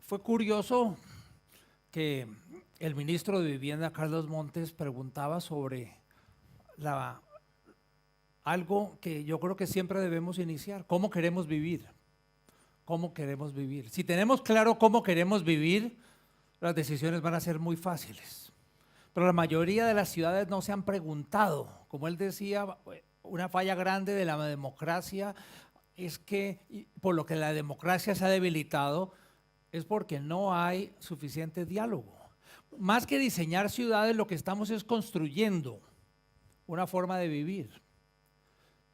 Fue curioso que el ministro de Vivienda, Carlos Montes, preguntaba sobre algo que yo creo que siempre debemos iniciar: ¿cómo queremos vivir? ¿Cómo queremos vivir? Si tenemos claro cómo queremos vivir, las decisiones van a ser muy fáciles. Pero la mayoría de las ciudades no se han preguntado. Como él decía, una falla grande de la democracia es que, por lo que la democracia se ha debilitado, es porque no hay suficiente diálogo. Más que diseñar ciudades, lo que estamos es construyendo una forma de vivir.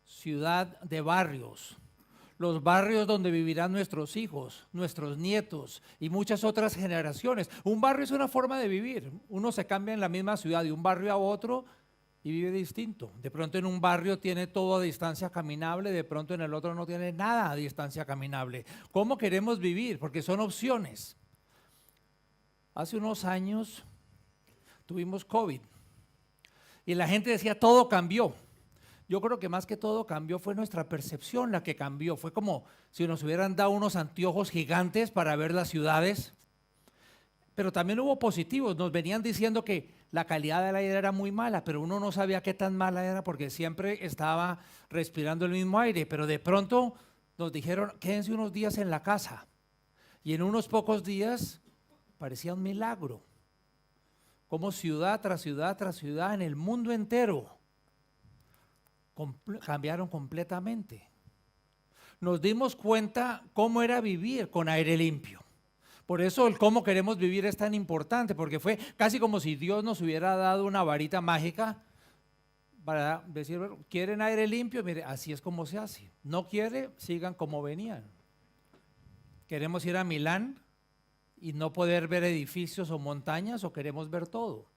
Ciudad de barrios, los barrios donde vivirán nuestros hijos, nuestros nietos y muchas otras generaciones. Un barrio es una forma de vivir. Uno se cambia en la misma ciudad de un barrio a otro y vive distinto. De pronto en un barrio tiene todo a distancia caminable, de pronto en el otro no tiene nada a distancia caminable. ¿Cómo queremos vivir? Porque son opciones. Hace unos años tuvimos COVID y la gente decía todo cambió. Yo creo que más que todo cambió fue nuestra percepción la que cambió. Fue como si nos hubieran dado unos anteojos gigantes para ver las ciudades. Pero también hubo positivos. Nos venían diciendo que la calidad del aire era muy mala, pero uno no sabía qué tan mala era porque siempre estaba respirando el mismo aire. Pero de pronto nos dijeron, quédense unos días en la casa. Y en unos pocos días parecía un milagro. Como ciudad tras ciudad tras ciudad en el mundo entero cambiaron completamente. Nos dimos cuenta cómo era vivir con aire limpio. Por eso el cómo queremos vivir es tan importante, porque fue casi como si Dios nos hubiera dado una varita mágica para decir, bueno, ¿quieren aire limpio? Mire, así es como se hace. ¿No quiere? Sigan como venían. ¿Queremos ir a Milán y no poder ver edificios o montañas, o queremos ver todo?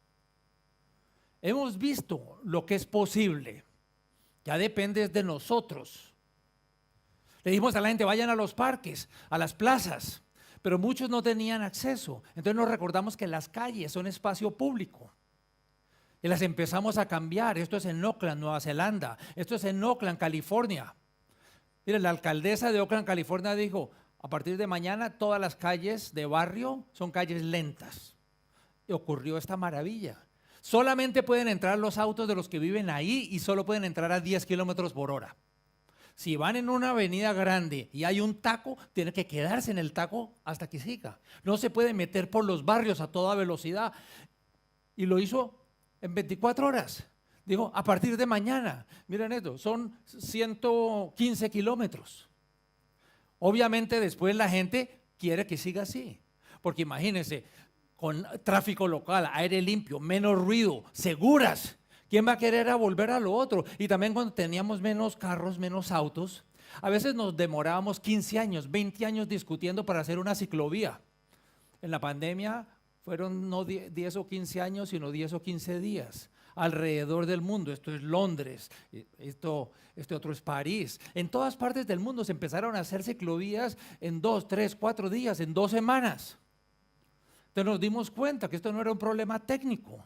Hemos visto lo que es posible. Ya depende de nosotros. Le dijimos a la gente, vayan a los parques, a las plazas, pero muchos no tenían acceso. Entonces nos recordamos que las calles son espacio público. Y las empezamos a cambiar. Esto es en Oakland, Nueva Zelanda. Esto es en Oakland, California. Mire, la alcaldesa de Oakland, California dijo, a partir de mañana todas las calles de barrio son calles lentas. Y ocurrió esta maravilla. Solamente pueden entrar los autos de los que viven ahí y solo pueden entrar a 10 kilómetros por hora. Si van en una avenida grande y hay un taco, tienen que quedarse en el taco hasta que siga. No se puede meter por los barrios a toda velocidad. Y lo hizo en 24 horas. Dijo, a partir de mañana, miren esto, son 115 kilómetros. Obviamente después la gente quiere que siga así. Porque imagínense, con tráfico local, aire limpio, menos ruido, seguras. ¿Quién va a querer volver a lo otro? Y también cuando teníamos menos carros, menos autos, a veces nos demorábamos 15 años, 20 años discutiendo para hacer una ciclovía. En la pandemia fueron no 10 o 15 años, sino 10 o 15 días alrededor del mundo. Esto es Londres, este otro es París. En todas partes del mundo se empezaron a hacer ciclovías en 2, 3, 4 días, en 2 semanas. Entonces nos dimos cuenta que esto no era un problema técnico,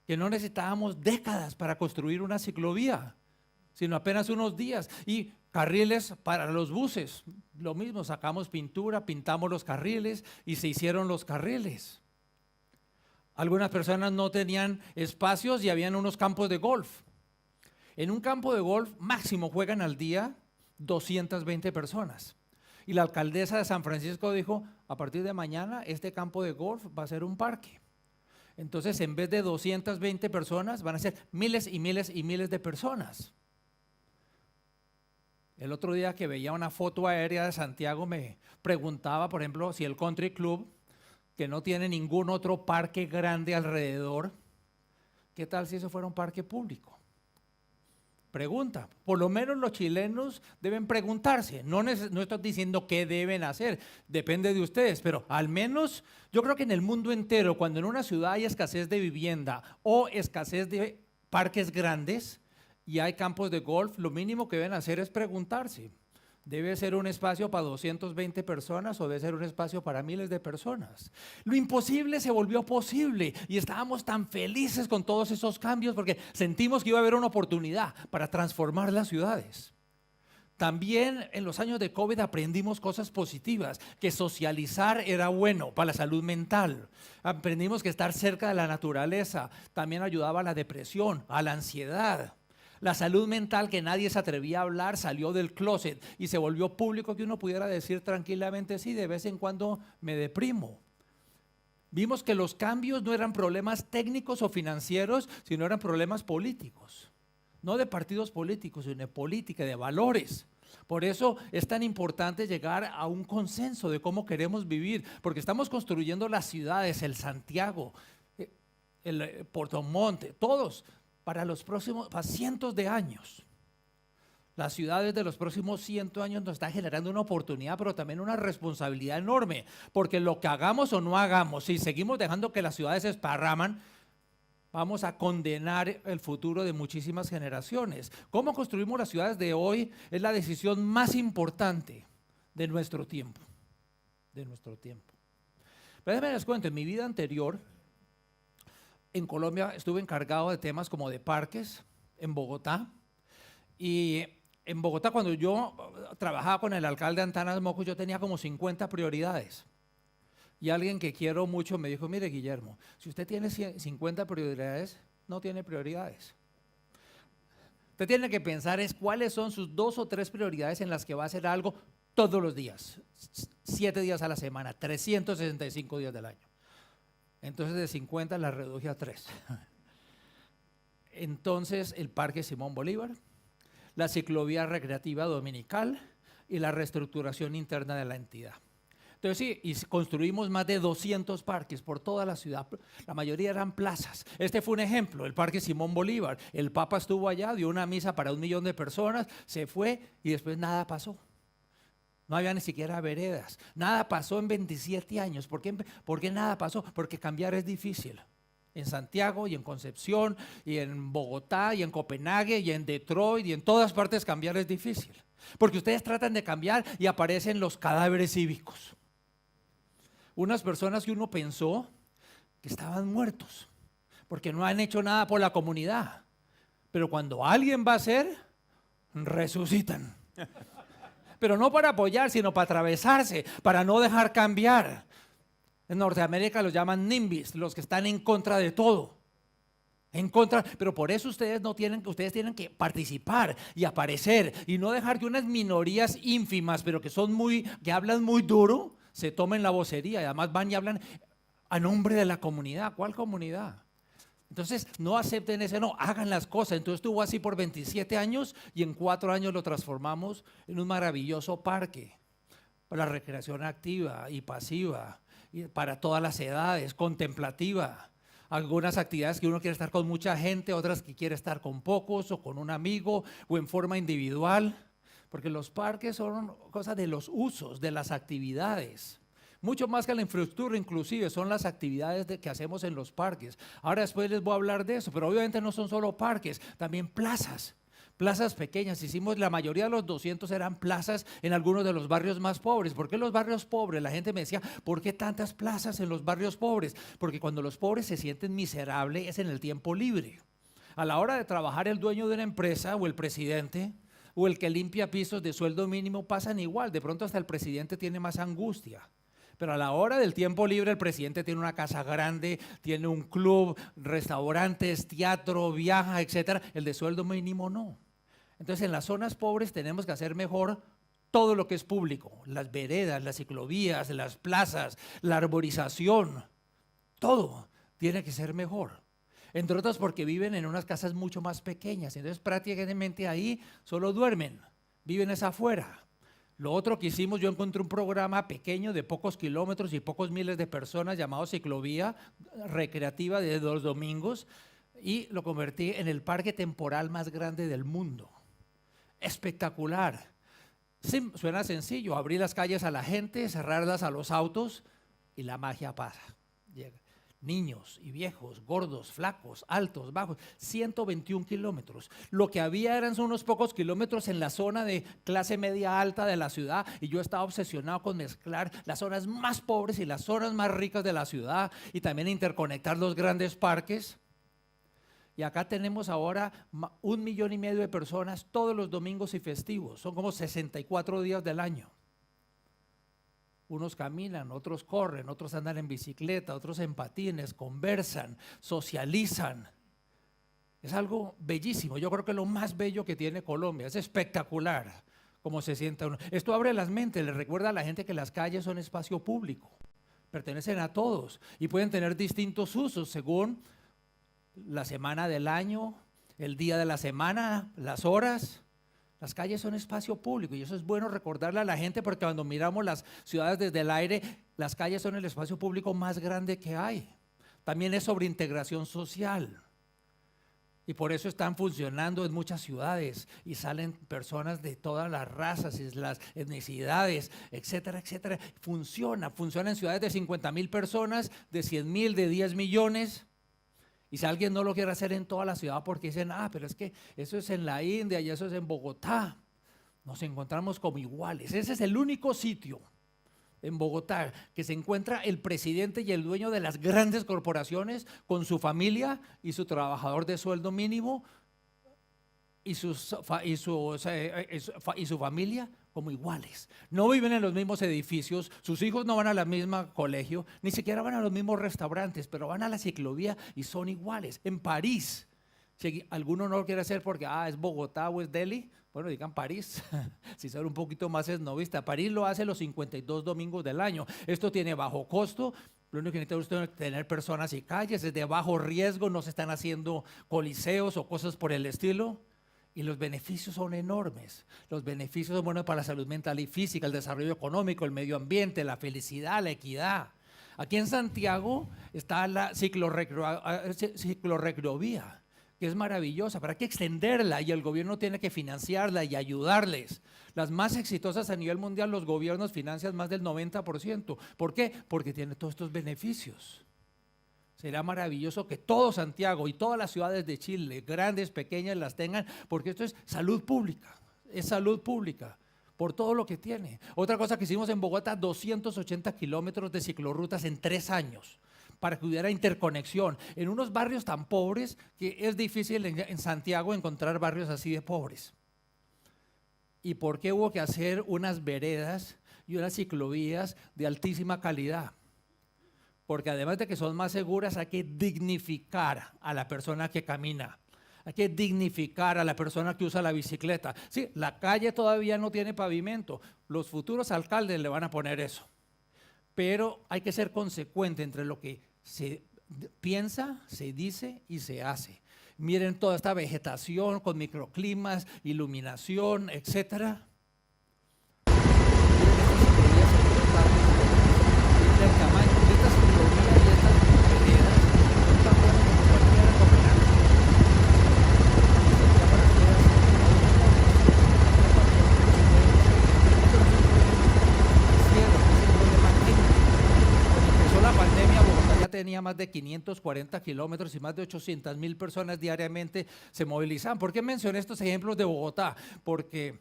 que no necesitábamos décadas para construir una ciclovía, sino apenas unos días. Y carriles para los buses, lo mismo, sacamos pintura, pintamos los carriles y se hicieron los carriles. Algunas personas no tenían espacios y habían unos campos de golf. En un campo de golf máximo juegan al día 220 personas. Y la alcaldesa de San Francisco dijo, a partir de mañana este campo de golf va a ser un parque. Entonces en vez de 220 personas van a ser miles y miles y miles de personas. El otro día que veía una foto aérea de Santiago me preguntaba, por ejemplo, si el Country Club, que no tiene ningún otro parque grande alrededor, ¿qué tal si eso fuera un parque público? Pregunta, por lo menos los chilenos deben preguntarse, no estoy diciendo qué deben hacer, depende de ustedes, pero al menos yo creo que en el mundo entero, cuando en una ciudad hay escasez de vivienda o escasez de parques grandes y hay campos de golf, lo mínimo que deben hacer es preguntarse, ¿debe ser un espacio para 220 personas o debe ser un espacio para miles de personas? Lo imposible se volvió posible y estábamos tan felices con todos esos cambios porque sentimos que iba a haber una oportunidad para transformar las ciudades. También en los años de COVID aprendimos cosas positivas, que socializar era bueno para la salud mental. Aprendimos que estar cerca de la naturaleza también ayudaba a la depresión, a la ansiedad. La salud mental, que nadie se atrevía a hablar, salió del closet y se volvió público, que uno pudiera decir tranquilamente, sí, de vez en cuando me deprimo. Vimos que los cambios no eran problemas técnicos o financieros, sino eran problemas políticos. No de partidos políticos, sino de política, de valores. Por eso es tan importante llegar a un consenso de cómo queremos vivir, porque estamos construyendo las ciudades, el Santiago, el Puerto Montt, todos para cientos de años. Las ciudades de los próximos 100 años nos están generando una oportunidad, pero también una responsabilidad enorme, porque lo que hagamos o no hagamos, si seguimos dejando que las ciudades se esparraman, vamos a condenar el futuro de muchísimas generaciones. ¿Cómo construimos las ciudades de hoy? Es la decisión más importante de nuestro tiempo. Pero déjenme les cuento, en mi vida anterior, en Colombia estuve encargado de temas como de parques, en Bogotá, y en Bogotá, cuando yo trabajaba con el alcalde Antanas Mocos, yo tenía como 50 prioridades. Y alguien que quiero mucho me dijo, mire Guillermo, si usted tiene 50 prioridades, no tiene prioridades. Usted tiene que pensar es cuáles son sus 2 o 3 prioridades en las que va a hacer algo todos los días, 7 días a la semana, 365 días del año. Entonces de 50 la reduje a 3. Entonces el Parque Simón Bolívar, la ciclovía recreativa dominical y la reestructuración interna de la entidad. Entonces sí, y construimos más de 200 parques por toda la ciudad, la mayoría eran plazas. Este fue un ejemplo, el Parque Simón Bolívar. El Papa estuvo allá, dio una misa para 1 millón de personas, se fue y después nada pasó. No había ni siquiera veredas, nada pasó en 27 años. ¿Por qué nada pasó? Porque cambiar es difícil. En Santiago y en Concepción y en Bogotá y en Copenhague y en Detroit y en todas partes cambiar es difícil. Porque ustedes tratan de cambiar y aparecen los cadáveres cívicos. Unas personas que uno pensó que estaban muertos porque no han hecho nada por la comunidad. Pero cuando alguien va a hacer, resucitan. Pero no para apoyar, sino para atravesarse, para no dejar cambiar. En Norteamérica los llaman NIMBYs, los que están en contra de todo. En contra, pero por eso ustedes tienen que participar y aparecer y no dejar que unas minorías ínfimas, pero que hablan muy duro, se tomen la vocería y además van y hablan a nombre de la comunidad. ¿Cuál comunidad? Entonces no acepten ese, no, hagan las cosas. Entonces estuvo así por 27 años y en 4 años lo transformamos en un maravilloso parque para la recreación activa y pasiva, y para todas las edades, contemplativa. Algunas actividades que uno quiere estar con mucha gente, otras que quiere estar con pocos o con un amigo o en forma individual, porque los parques son cosas de los usos, de las actividades. Mucho más que la infraestructura, inclusive, son las actividades que hacemos en los parques. Ahora después les voy a hablar de eso, pero obviamente no son solo parques, también plazas pequeñas. La mayoría de los 200 eran plazas en algunos de los barrios más pobres. ¿Por qué los barrios pobres? La gente me decía, ¿por qué tantas plazas en los barrios pobres? Porque cuando los pobres se sienten miserables es en el tiempo libre. A la hora de trabajar, el dueño de una empresa o el presidente o el que limpia pisos de sueldo mínimo pasan igual. De pronto hasta el presidente tiene más angustia. Pero a la hora del tiempo libre el presidente tiene una casa grande, tiene un club, restaurantes, teatro, viaja, etcétera. El de sueldo mínimo no. Entonces en las zonas pobres tenemos que hacer mejor todo lo que es público, las veredas, las ciclovías, las plazas, la arborización, todo tiene que ser mejor. Entre otras porque viven en unas casas mucho más pequeñas, entonces prácticamente ahí solo duermen, viven es afuera. Lo otro que hicimos, yo encontré un programa pequeño de pocos kilómetros y pocos miles de personas llamado Ciclovía Recreativa de los domingos y lo convertí en el parque temporal más grande del mundo. Espectacular. Sí, suena sencillo, abrir las calles a la gente, cerrarlas a los autos y la magia pasa. Llega. Niños y viejos, gordos, flacos, altos, bajos, 121 kilómetros. Lo que había eran unos pocos kilómetros en la zona de clase media alta de la ciudad y yo estaba obsesionado con mezclar las zonas más pobres y las zonas más ricas de la ciudad y también interconectar los grandes parques. Y acá tenemos ahora 1,5 millones de personas todos los domingos y festivos. Son como 64 días del año. Unos caminan, otros corren, otros andan en bicicleta, otros en patines, conversan, socializan. Es algo bellísimo. Yo creo que es lo más bello que tiene Colombia. Es espectacular cómo se sienta uno. Esto abre las mentes, le recuerda a la gente que las calles son espacio público. Pertenecen a todos y pueden tener distintos usos según la semana del año, el día de la semana, las horas. Las calles son espacio público y eso es bueno recordarle a la gente, porque cuando miramos las ciudades desde el aire, las calles son el espacio público más grande que hay. También es sobre integración social. Y por eso están funcionando en muchas ciudades y salen personas de todas las razas y las etnicidades, etcétera, etcétera. Funciona en ciudades de 50,000 personas, de 100,000, de 10 millones. Y si alguien no lo quiere hacer en toda la ciudad porque dicen, pero es que eso es en la India y eso es en Bogotá, nos encontramos como iguales. Ese es el único sitio en Bogotá que se encuentra el presidente y el dueño de las grandes corporaciones con su familia y su trabajador de sueldo mínimo y su familia como iguales. No viven en los mismos edificios, sus hijos no van a la misma colegio, ni siquiera van a los mismos restaurantes, pero van a la ciclovía y son iguales. En París, si alguno no lo quiere hacer porque es Bogotá o es Delhi, bueno, digan París, si son un poquito más esnovista. París lo hace los 52 domingos del año. Esto tiene bajo costo, lo único que necesita usted es tener personas y calles, es de bajo riesgo, no se están haciendo coliseos o cosas por el estilo. Y los beneficios son enormes. Los beneficios son buenos para la salud mental y física, el desarrollo económico, el medio ambiente, la felicidad, la equidad. Aquí en Santiago está la ciclorrecreovía, que es maravillosa, pero hay que extenderla y el gobierno tiene que financiarla y ayudarles. Las más exitosas a nivel mundial, los gobiernos financian más del 90%. ¿Por qué? Porque tiene todos estos beneficios. Será maravilloso que todo Santiago y todas las ciudades de Chile, grandes, pequeñas, las tengan, porque esto es salud pública, por todo lo que tiene. Otra cosa que hicimos en Bogotá, 280 kilómetros de ciclorrutas en 3 años, para que hubiera interconexión en unos barrios tan pobres que es difícil en Santiago encontrar barrios así de pobres. ¿Y por qué hubo que hacer unas veredas y unas ciclovías de altísima calidad? Porque además de que son más seguras, hay que dignificar a la persona que camina. Hay que dignificar a la persona que usa la bicicleta. Sí, la calle todavía no tiene pavimento. Los futuros alcaldes le van a poner eso. Pero hay que ser consecuente entre lo que se piensa, se dice y se hace. Miren toda esta vegetación con microclimas, iluminación, etcétera. El tamaño de estas ciclovías y estas veredas no tan buenas como cualquiera de Copenhague. Cuando empezó la pandemia, Bogotá ya tenía más de 540 kilómetros y más de 800,000 personas diariamente se movilizaban. ¿Por qué mencioné estos ejemplos de Bogotá? Porque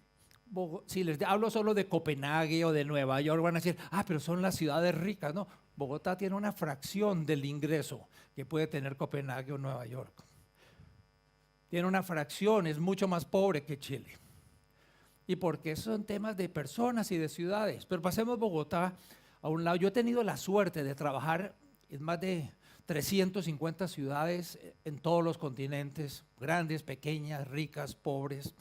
si les hablo solo de Copenhague o de Nueva York, van a decir, pero son las ciudades ricas. No, Bogotá tiene una fracción del ingreso que puede tener Copenhague o Nueva York. Tiene una fracción, es mucho más pobre que Chile. Y porque son temas de personas y de ciudades. Pero pasemos Bogotá a un lado. Yo he tenido la suerte de trabajar en más de 350 ciudades en todos los continentes, grandes, pequeñas, ricas, pobres.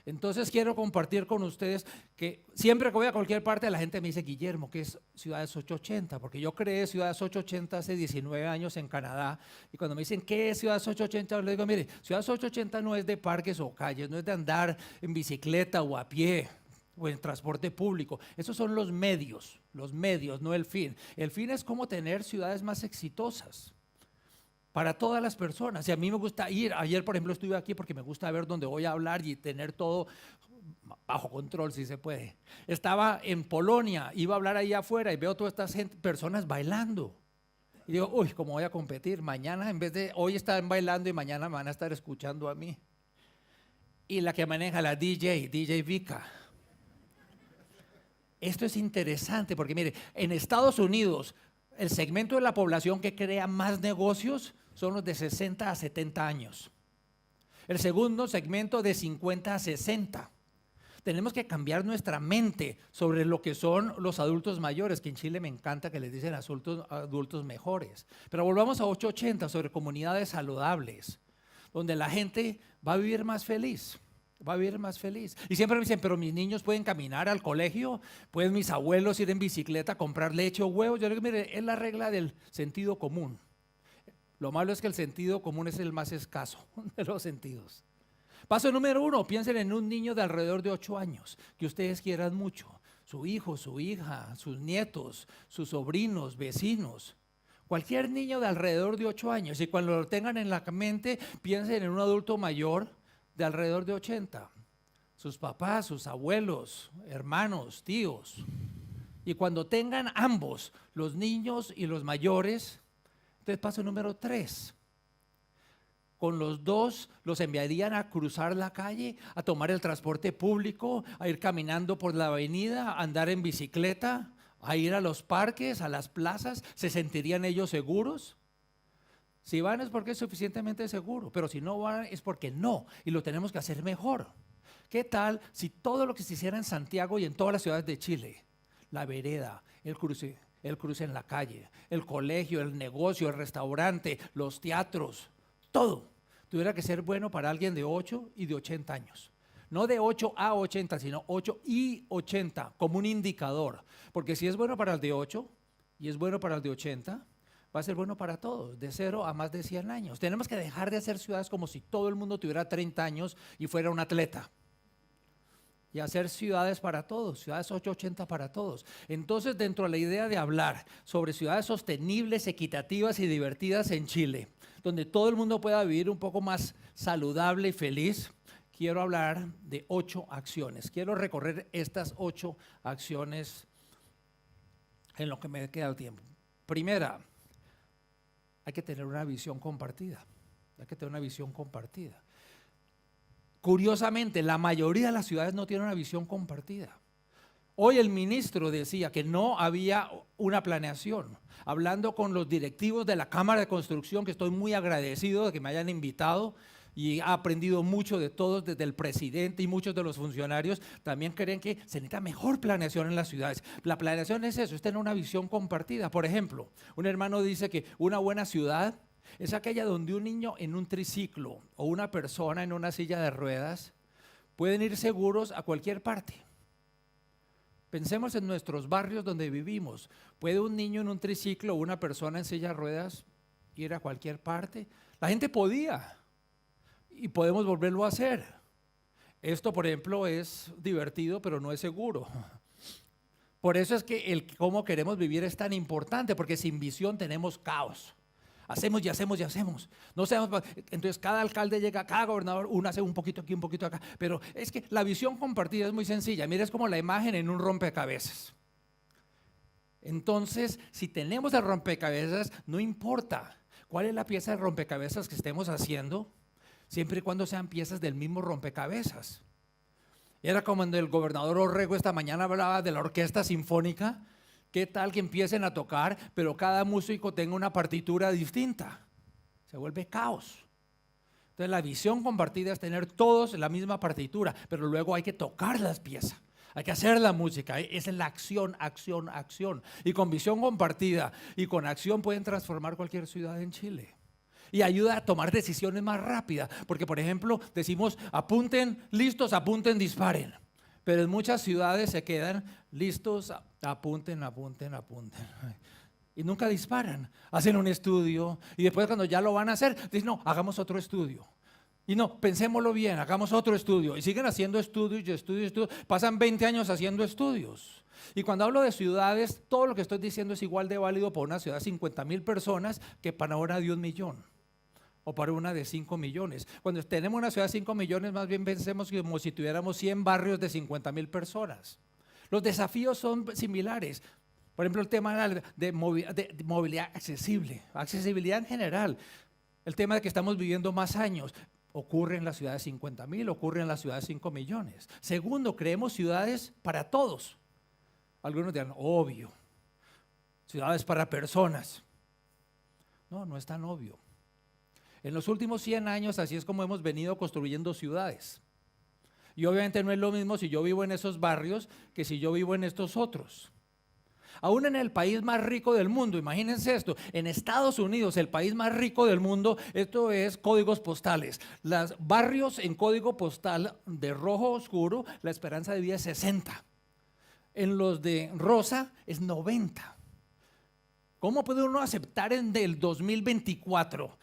Entonces quiero compartir con ustedes que siempre que voy a cualquier parte la gente me dice, Guillermo, ¿qué es Ciudades 880? Porque yo creé Ciudades 880 hace 19 años en Canadá y cuando me dicen, ¿qué es Ciudades 880? Les digo, mire, Ciudades 880 no es de parques o calles, no es de andar en bicicleta o a pie o en transporte público. Esos son los medios, no el fin. El fin es cómo tener ciudades más exitosas para todas las personas. Y a mí me gusta ir, ayer por ejemplo estuve aquí porque me gusta ver dónde voy a hablar y tener todo bajo control si se puede. Estaba en Polonia, iba a hablar ahí afuera y veo todas estas personas bailando. Y digo, ¿cómo voy a competir? Mañana en vez de, hoy están bailando y mañana me van a estar escuchando a mí. Y la que maneja la DJ Vika. Esto es interesante porque mire, en Estados Unidos el segmento de la población que crea más negocios son los de 60 a 70 años. El segundo segmento de 50 a 60. Tenemos que cambiar nuestra mente sobre lo que son los adultos mayores, que en Chile me encanta que les dicen adultos mejores. Pero volvamos a 880 sobre comunidades saludables, donde la gente va a vivir más feliz. Va a vivir más feliz. Y siempre me dicen, pero mis niños pueden caminar al colegio, pueden mis abuelos ir en bicicleta a comprar leche o huevos. Yo le digo, mire, es la regla del sentido común. Lo malo es que el sentido común es el más escaso de los sentidos. Paso número 1, piensen en un niño de alrededor de 8 años, que ustedes quieran mucho. Su hijo, su hija, sus nietos, sus sobrinos, vecinos. Cualquier niño de alrededor de 8 años. Y cuando lo tengan en la mente, piensen en un adulto mayor de alrededor de 80. Sus papás, sus abuelos, hermanos, tíos. Y cuando tengan ambos, los niños y los mayores, entonces paso número 3. Con los dos los enviarían a cruzar la calle, a tomar el transporte público, a ir caminando por la avenida, a andar en bicicleta, a ir a los parques, a las plazas. ¿Se sentirían ellos seguros? Si van es porque es suficientemente seguro, pero si no van es porque no, y lo tenemos que hacer mejor. ¿Qué tal si todo lo que se hiciera en Santiago y en todas las ciudades de Chile, la vereda, el cruce en la calle, el colegio, el negocio, el restaurante, los teatros, todo tuviera que ser bueno para alguien de 8 y de 80 años? No de 8 a 80, sino 8 y 80 como un indicador. Porque si es bueno para el de 8 y es bueno para el de 80, va a ser bueno para todos, de 0 a más de 100 años. Tenemos que dejar de hacer ciudades como si todo el mundo tuviera 30 años y fuera un atleta. Y hacer ciudades para todos, ciudades 880 para todos. Entonces, dentro de la idea de hablar sobre ciudades sostenibles, equitativas y divertidas en Chile, donde todo el mundo pueda vivir un poco más saludable y feliz, quiero hablar de 8 acciones. Quiero recorrer estas 8 acciones en lo que me queda el tiempo. Primera, hay que tener una visión compartida. Hay que tener una visión compartida. Curiosamente, la mayoría de las ciudades no tienen una visión compartida. Hoy el ministro decía que no había una planeación. Hablando con los directivos de la Cámara de Construcción, que estoy muy agradecido de que me hayan invitado y he aprendido mucho de todos, desde el presidente y muchos de los funcionarios, también creen que se necesita mejor planeación en las ciudades. La planeación es eso, es tener una visión compartida. Por ejemplo, un hermano dice que una buena ciudad es aquella donde un niño en un triciclo o una persona en una silla de ruedas pueden ir seguros a cualquier parte. Pensemos en nuestros barrios donde vivimos. ¿Puede un niño en un triciclo o una persona en silla de ruedas ir a cualquier parte? La gente podía y podemos volverlo a hacer. Esto, por ejemplo, es divertido, pero no es seguro. Por eso es que el cómo queremos vivir es tan importante, porque sin visión tenemos caos. Hacemos y hacemos y hacemos. No sabemos, entonces cada alcalde llega, cada gobernador, uno hace un poquito aquí, un poquito acá. Pero es que la visión compartida es muy sencilla. Mira, es como la imagen en un rompecabezas. Entonces, si tenemos el rompecabezas, no importa cuál es la pieza de rompecabezas que estemos haciendo, siempre y cuando sean piezas del mismo rompecabezas. Era como cuando el gobernador Orrego esta mañana hablaba de la orquesta sinfónica. ¿Qué tal que empiecen a tocar, pero cada músico tenga una partitura distinta? Se vuelve caos. Entonces la visión compartida es tener todos la misma partitura, pero luego hay que tocar las piezas, hay que hacer la música, es la acción, acción, acción. Y con visión compartida y con acción pueden transformar cualquier ciudad en Chile. Y ayuda a tomar decisiones más rápidas, porque por ejemplo decimos apunten, listos, apunten, disparen. Pero en muchas ciudades se quedan listos, apunten, apunten, apunten. Y nunca disparan. Hacen un estudio y después cuando ya lo van a hacer, dicen, no, hagamos otro estudio. Y no, pensémoslo bien, hagamos otro estudio. Y siguen haciendo estudios y estudios, estudios. Pasan 20 años haciendo estudios. Y cuando hablo de ciudades, todo lo que estoy diciendo es igual de válido para una ciudad de 50,000 personas que para una de 1 millón. O para una de 5 millones. Cuando tenemos una ciudad de 5 millones, más bien pensemos como si tuviéramos 100 barrios de 50,000 personas. Los desafíos son similares. Por ejemplo, el tema de movilidad accesible, accesibilidad en general. El tema de que estamos viviendo más años. Ocurre en la ciudad de 50,000, ocurre en la ciudad de 5 millones. Segundo, creemos ciudades para todos. Algunos dirán, obvio. Ciudades para personas. No, no es tan obvio. En los últimos 100 años así es como hemos venido construyendo ciudades. Y obviamente no es lo mismo si yo vivo en esos barrios que si yo vivo en estos otros. Aún en el país más rico del mundo, imagínense esto, en Estados Unidos, el país más rico del mundo, esto es códigos postales. Los barrios en código postal de rojo oscuro, la esperanza de vida es 60. En los de rosa es 90. ¿Cómo puede uno aceptar en el 2024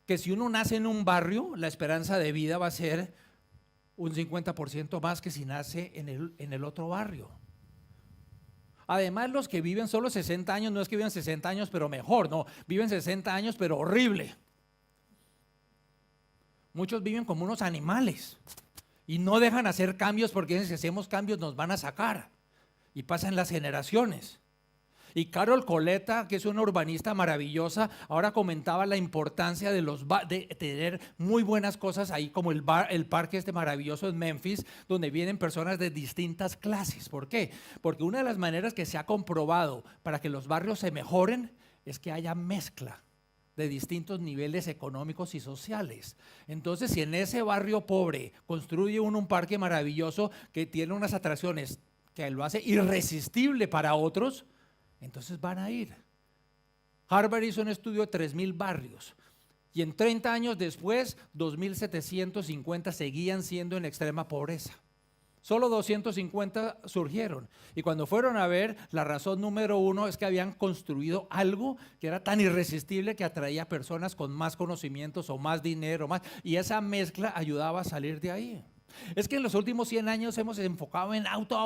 que si uno nace en un barrio, la esperanza de vida va a ser un 50% más que si nace en el otro barrio? Además, los que viven solo 60 años, no es que viven 60 años pero mejor, no, viven 60 años pero horrible. Muchos viven como unos animales y no dejan hacer cambios porque si hacemos cambios nos van a sacar, y pasan las generaciones. Y Carol Coletta, que es una urbanista maravillosa, ahora comentaba la importancia de tener muy buenas cosas ahí, como el parque este maravilloso en Memphis, donde vienen personas de distintas clases. ¿Por qué? Porque una de las maneras que se ha comprobado para que los barrios se mejoren es que haya mezcla de distintos niveles económicos y sociales. Entonces, si en ese barrio pobre construye uno un parque maravilloso que tiene unas atracciones que lo hace irresistible para otros, entonces van a ir. Harvard hizo un estudio de 3,000 barrios y en 30 años después, 2,750 seguían siendo en extrema pobreza. Solo 250 surgieron. Y cuando fueron a ver, la razón número uno es que habían construido algo que era tan irresistible que atraía personas con más conocimientos o más dinero, más, y esa mezcla ayudaba a salir de ahí. Es que en los últimos 100 años hemos enfocado en auto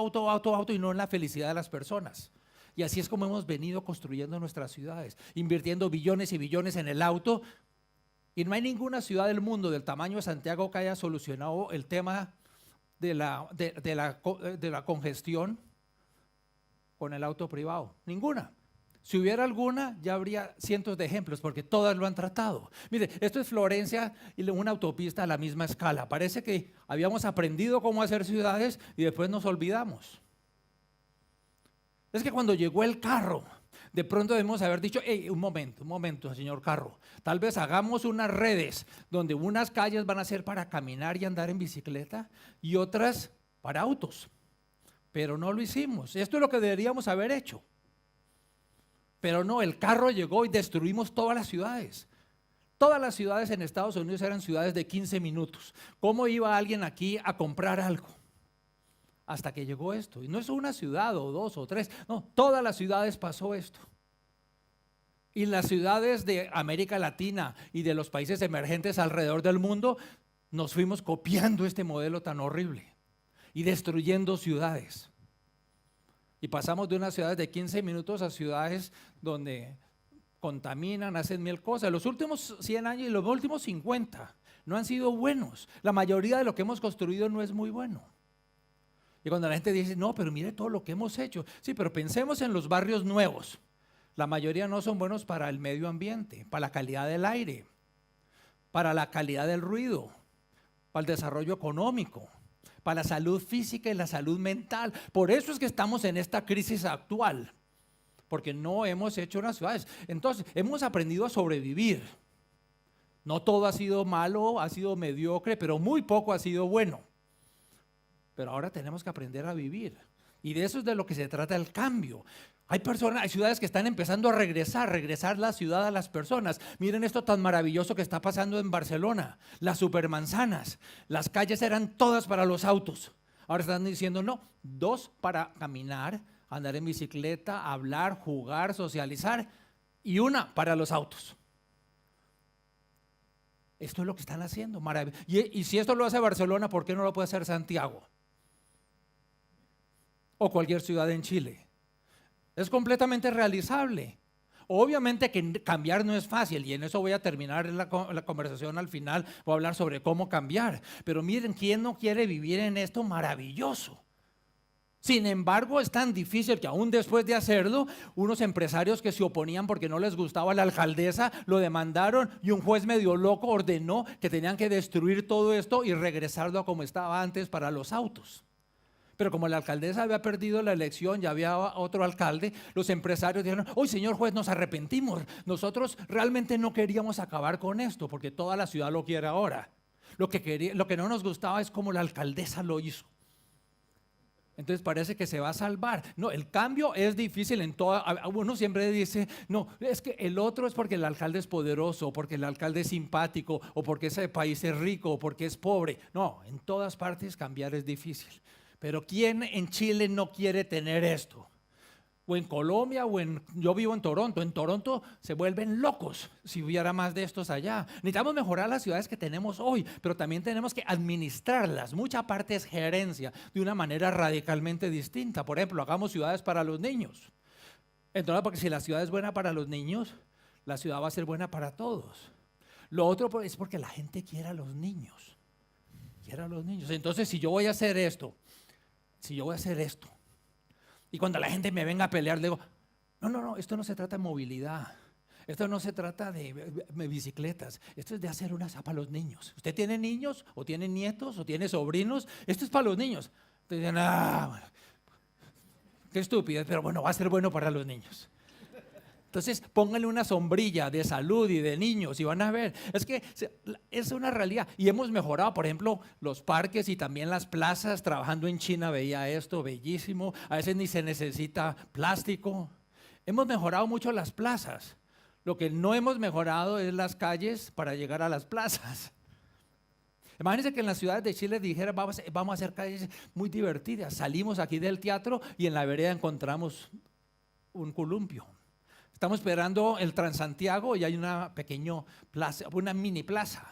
y no en la felicidad de las personas. Y así es como hemos venido construyendo nuestras ciudades, invirtiendo billones y billones en el auto. Y no hay ninguna ciudad del mundo del tamaño de Santiago que haya solucionado el tema de la congestión con el auto privado. Ninguna. Si hubiera alguna, ya habría cientos de ejemplos, porque todas lo han tratado. Mire, esto es Florencia y una autopista a la misma escala. Parece que habíamos aprendido cómo hacer ciudades y después nos olvidamos. Es que cuando llegó el carro, de pronto debemos haber dicho, hey, un momento, señor carro, tal vez hagamos unas redes donde unas calles van a ser para caminar y andar en bicicleta y otras para autos, pero no lo hicimos. Esto es lo que deberíamos haber hecho, pero no, el carro llegó y destruimos todas las ciudades. Todas las ciudades en Estados Unidos eran ciudades de 15 minutos. ¿Cómo iba alguien aquí a comprar algo? Hasta que llegó esto, y no es una ciudad o dos o tres, no, todas las ciudades pasó esto. Y las ciudades de América Latina y de los países emergentes alrededor del mundo nos fuimos copiando este modelo tan horrible y destruyendo ciudades. Y pasamos de unas ciudades de 15 minutos a ciudades donde contaminan, hacen mil cosas. Los últimos 100 años y los últimos 50 no han sido buenos. La mayoría de lo que hemos construido no es muy bueno. Y cuando la gente dice, no, pero mire todo lo que hemos hecho. Sí, pero pensemos en los barrios nuevos. La mayoría no son buenos para el medio ambiente, para la calidad del aire, para la calidad del ruido, para el desarrollo económico, para la salud física y la salud mental. Por eso es que estamos en esta crisis actual, porque no hemos hecho unas ciudades. Entonces, hemos aprendido a sobrevivir. No todo ha sido malo, ha sido mediocre, pero muy poco ha sido bueno. Pero ahora tenemos que aprender a vivir. Y de eso es de lo que se trata el cambio. Hay ciudades que están empezando a regresar la ciudad a las personas. Miren esto tan maravilloso que está pasando en Barcelona. Las supermanzanas. Las calles eran todas para los autos. Ahora están diciendo, no, 2 para caminar, andar en bicicleta, hablar, jugar, socializar, y 1 para los autos. Esto es lo que están haciendo. Y si esto lo hace Barcelona, ¿por qué no lo puede hacer Santiago? O cualquier ciudad en Chile. Es completamente realizable. Obviamente que cambiar no es fácil, y en eso voy a terminar la conversación al final. Voy a hablar sobre cómo cambiar. Pero miren, ¿quién no quiere vivir en esto maravilloso? Sin embargo, es tan difícil que aún después de hacerlo, unos empresarios que se oponían porque no les gustaba la alcaldesa, lo demandaron, y un juez medio loco ordenó que tenían que destruir todo esto y regresarlo a como estaba antes para los autos. Pero como la alcaldesa había perdido la elección, ya había otro alcalde, los empresarios dijeron, hoy señor juez, nos arrepentimos. Nosotros realmente no queríamos acabar con esto porque toda la ciudad lo quiere ahora. Lo que no nos gustaba es cómo la alcaldesa lo hizo. Entonces parece que se va a salvar. No, el cambio es difícil en toda. Uno siempre dice, no, es que el otro es porque el alcalde es poderoso, o porque el alcalde es simpático, o porque ese país es rico, o porque es pobre. No, en todas partes cambiar es difícil. Pero ¿quién en Chile no quiere tener esto? O en Colombia, yo vivo en Toronto. En Toronto se vuelven locos si hubiera más de estos allá. Necesitamos mejorar las ciudades que tenemos hoy, pero también tenemos que administrarlas. Mucha parte es gerencia de una manera radicalmente distinta. Por ejemplo, hagamos ciudades para los niños. Entonces, porque si la ciudad es buena para los niños, la ciudad va a ser buena para todos. Lo otro es porque la gente quiere a los niños. Quiere a los niños. Entonces, si yo voy a hacer esto, y cuando la gente me venga a pelear, le digo, no, esto no se trata de movilidad, esto no se trata de bicicletas, esto es de hacer una para los niños. ¿Usted tiene niños, o tiene nietos, o tiene sobrinos? Esto es para los niños. Entonces dicen, bueno, qué estúpido, pero bueno, va a ser bueno para los niños. Entonces pónganle una sombrilla de salud y de niños y van a ver, es que es una realidad. Y hemos mejorado, por ejemplo, los parques y también las plazas. Trabajando en China veía esto, bellísimo, a veces ni se necesita plástico. Hemos mejorado mucho las plazas. Lo que no hemos mejorado es las calles para llegar a las plazas. Imagínense que en las ciudades de Chile dijera, vamos a hacer calles muy divertidas. Salimos aquí del teatro y en la vereda encontramos un columpio. Estamos esperando el Transantiago y hay una pequeña plaza, una mini plaza.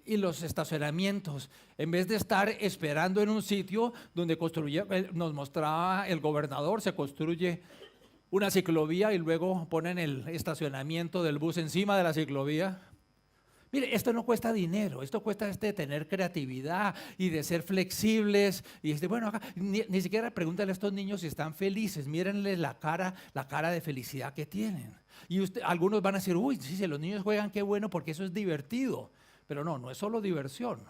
Y los estacionamientos, en vez de estar esperando en un sitio donde nos mostraba el gobernador, se construye una ciclovía y luego ponen el estacionamiento del bus encima de la ciclovía. Mire, esto no cuesta dinero, esto cuesta tener creatividad y de ser flexibles. Y bueno, acá, ni siquiera pregúntale a estos niños si están felices, mírenles la cara de felicidad que tienen. Y algunos van a decir, uy, sí, si los niños juegan, qué bueno, porque eso es divertido. Pero no es solo diversión.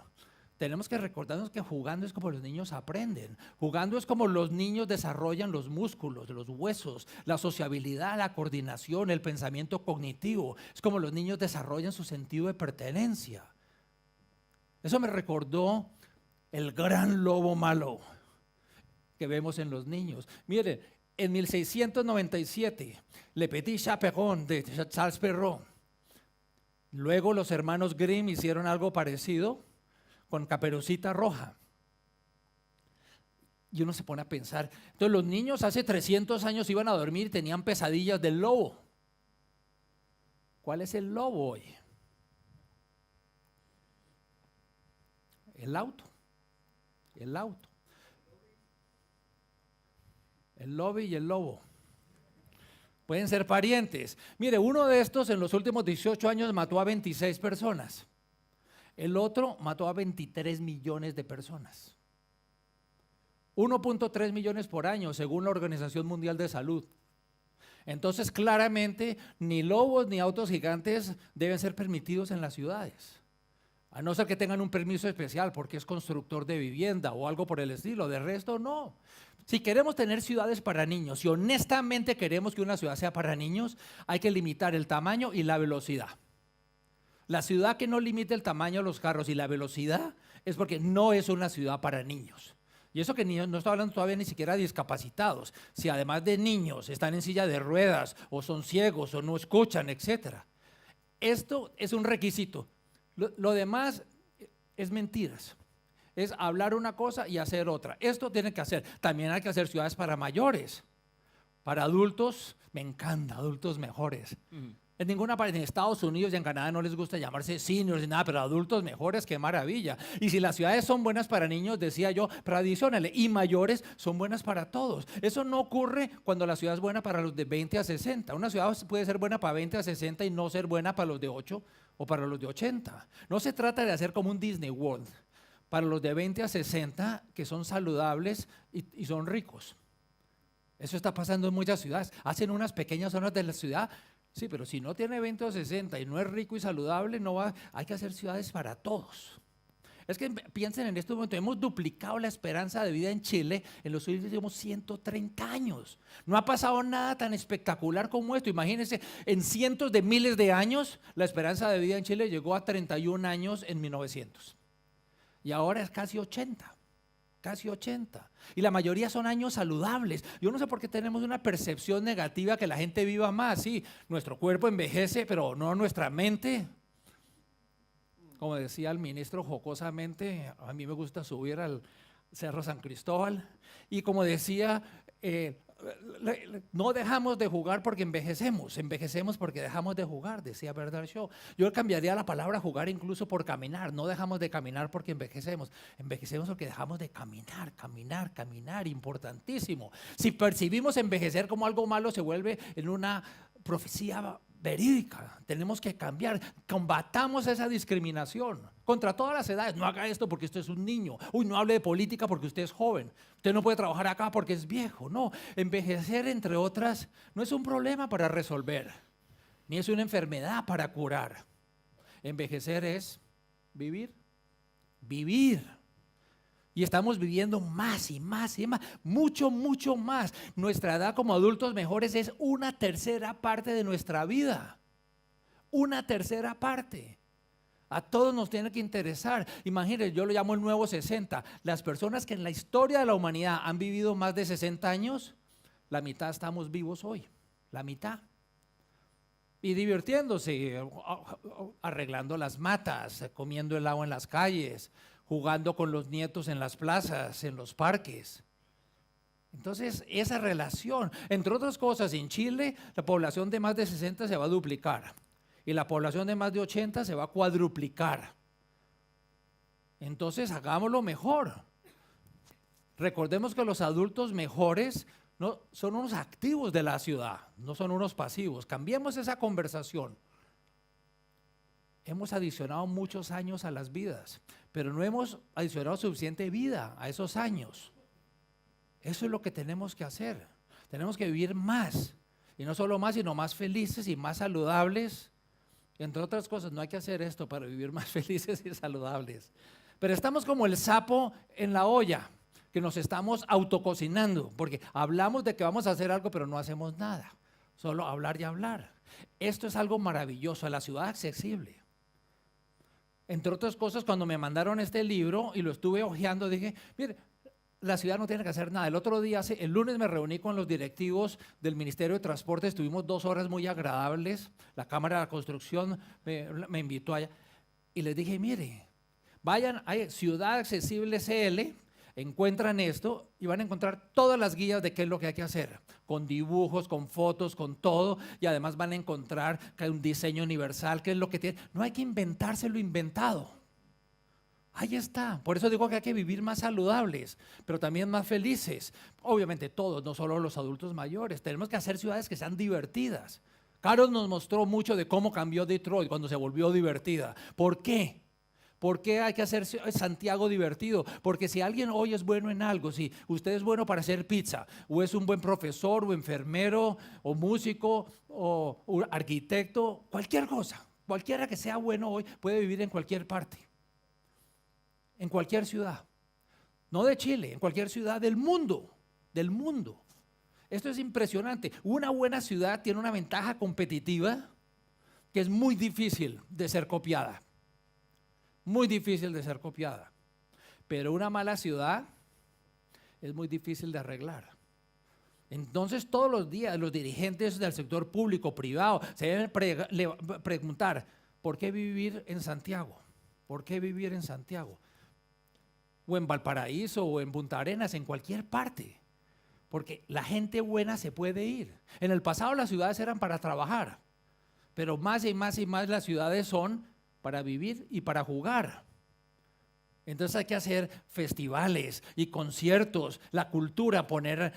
Tenemos que recordarnos que jugando es como los niños aprenden. Jugando es como los niños desarrollan los músculos, los huesos, la sociabilidad, la coordinación, el pensamiento cognitivo. Es como los niños desarrollan su sentido de pertenencia. Eso me recordó el gran lobo malo que vemos en los niños. Miren, en 1697, Le Petit Chaperon de Charles Perrault. Luego los hermanos Grimm hicieron algo parecido con Caperucita Roja. Y uno se pone a pensar, entonces los niños hace 300 años iban a dormir y tenían pesadillas del lobo. ¿Cuál es el lobo hoy? El auto. El lobo y el lobo. Pueden ser parientes. Mire, uno de estos en los últimos 18 años mató a 26 personas. El otro mató a 23 millones de personas. 1.3 millones por año, según la Organización Mundial de Salud. Entonces, claramente, ni lobos ni autos gigantes deben ser permitidos en las ciudades. A no ser que tengan un permiso especial porque es constructor de vivienda o algo por el estilo. De resto, no. Si queremos tener ciudades para niños, si honestamente queremos que una ciudad sea para niños, hay que limitar el tamaño y la velocidad. La ciudad que no limite el tamaño de los carros y la velocidad es porque no es una ciudad para niños. Y eso que no estoy hablando todavía ni siquiera de discapacitados. Si además de niños están en silla de ruedas o son ciegos o no escuchan, etc. Esto es un requisito. Lo demás es mentiras. Es hablar una cosa y hacer otra. Esto tiene que hacer. También hay que hacer ciudades para mayores. Para adultos, me encanta, adultos mejores. En ninguna parte, en Estados Unidos y en Canadá no les gusta llamarse seniors ni nada, pero adultos mejores, qué maravilla. Y si las ciudades son buenas para niños, decía yo, pero adicionales, y mayores son buenas para todos. Eso no ocurre cuando la ciudad es buena para los de 20 a 60. Una ciudad puede ser buena para 20 a 60 y no ser buena para los de 8 o para los de 80. No se trata de hacer como un Disney World para los de 20 a 60 que son saludables y son ricos. Eso está pasando en muchas ciudades. Hacen unas pequeñas zonas de la ciudad. Sí, pero si no tiene 20 o 60 y no es rico y saludable, no va. Hay que hacer ciudades para todos. Es que piensen en este momento, hemos duplicado la esperanza de vida en Chile en los últimos 130 años. No ha pasado nada tan espectacular como esto. Imagínense, en cientos de miles de años, la esperanza de vida en Chile llegó a 31 años en 1900. Y ahora es casi 80. Casi 80. Y la mayoría son años saludables. Yo no sé por qué tenemos una percepción negativa que la gente viva más. Sí, nuestro cuerpo envejece, pero no nuestra mente. Como decía el ministro jocosamente, a mí me gusta subir al Cerro San Cristóbal. Y como decía, no dejamos de jugar porque envejecemos, envejecemos porque dejamos de jugar, decía Bernard Shaw. Yo cambiaría la palabra jugar incluso por caminar. No dejamos de caminar porque envejecemos, envejecemos porque dejamos de caminar, caminar, caminar, importantísimo. Si percibimos envejecer como algo malo, se vuelve en una profecía verídica. Tenemos que cambiar, combatamos esa discriminación contra todas las edades. No haga esto porque usted es un niño. Uy, no hable de política porque usted es joven. Usted no puede trabajar acá porque es viejo. No, envejecer, entre otras, no es un problema para resolver, ni es una enfermedad para curar. Envejecer es vivir, vivir. Y estamos viviendo más y más y más, mucho, mucho más. Nuestra edad como adultos mejores es una tercera parte de nuestra vida. Una tercera parte. A todos nos tiene que interesar. Imagínense, yo lo llamo el nuevo 60. Las personas que en la historia de la humanidad han vivido más de 60 años, la mitad estamos vivos hoy. La mitad. Y divirtiéndose, arreglando las matas, comiendo helado en las calles, jugando con los nietos en las plazas, en los parques. Entonces, esa relación, entre otras cosas, en Chile la población de más de 60 se va a duplicar y la población de más de 80 se va a cuadruplicar. Entonces, hagámoslo mejor. Recordemos que los adultos mejores no son unos activos de la ciudad, no son unos pasivos. Cambiemos esa conversación. Hemos adicionado muchos años a las vidas, pero no hemos adicionado suficiente vida a esos años. Eso es lo que tenemos que hacer. Tenemos que vivir más, y no solo más, sino más felices y más saludables. Entre otras cosas, no hay que hacer esto para vivir más felices y saludables. Pero estamos como el sapo en la olla, que nos estamos autococinando, porque hablamos de que vamos a hacer algo, pero no hacemos nada. Solo hablar y hablar. Esto es algo maravilloso, la ciudad accesible. Entre otras cosas, cuando me mandaron este libro y lo estuve hojeando, dije, mire, la ciudad no tiene que hacer nada. El otro día, el lunes, me reuní con los directivos del Ministerio de Transporte, estuvimos 2 horas muy agradables, la Cámara de la Construcción me invitó allá y les dije, mire, vayan a Ciudad Accesible CL, encuentran esto y van a encontrar todas las guías de qué es lo que hay que hacer, con dibujos, con fotos, con todo, y además van a encontrar que hay un diseño universal, qué es lo que tiene. No hay que inventarse lo inventado. Ahí está. Por eso digo que hay que vivir más saludables, pero también más felices. Obviamente todos, no solo los adultos mayores. Tenemos que hacer ciudades que sean divertidas. Carlos nos mostró mucho de cómo cambió Detroit cuando se volvió divertida. ¿Por qué? ¿Por qué hay que hacer Santiago divertido? Porque si alguien hoy es bueno en algo, si usted es bueno para hacer pizza, o es un buen profesor, o enfermero, o músico, o arquitecto, cualquier cosa, cualquiera que sea bueno hoy puede vivir en cualquier parte, en cualquier ciudad, no de Chile, en cualquier ciudad del mundo, del mundo. Esto es impresionante. Una buena ciudad tiene una ventaja competitiva que es muy difícil de ser copiada. Muy difícil de ser copiada, pero una mala ciudad es muy difícil de arreglar. Entonces todos los días los dirigentes del sector público, privado, se deben preguntar, ¿por qué vivir en Santiago? ¿Por qué vivir en Santiago? O en Valparaíso, o en Punta Arenas, en cualquier parte, porque la gente buena se puede ir. En el pasado las ciudades eran para trabajar, pero más y más y más las ciudades son para vivir y para jugar. Entonces hay que hacer festivales y conciertos, la cultura, poner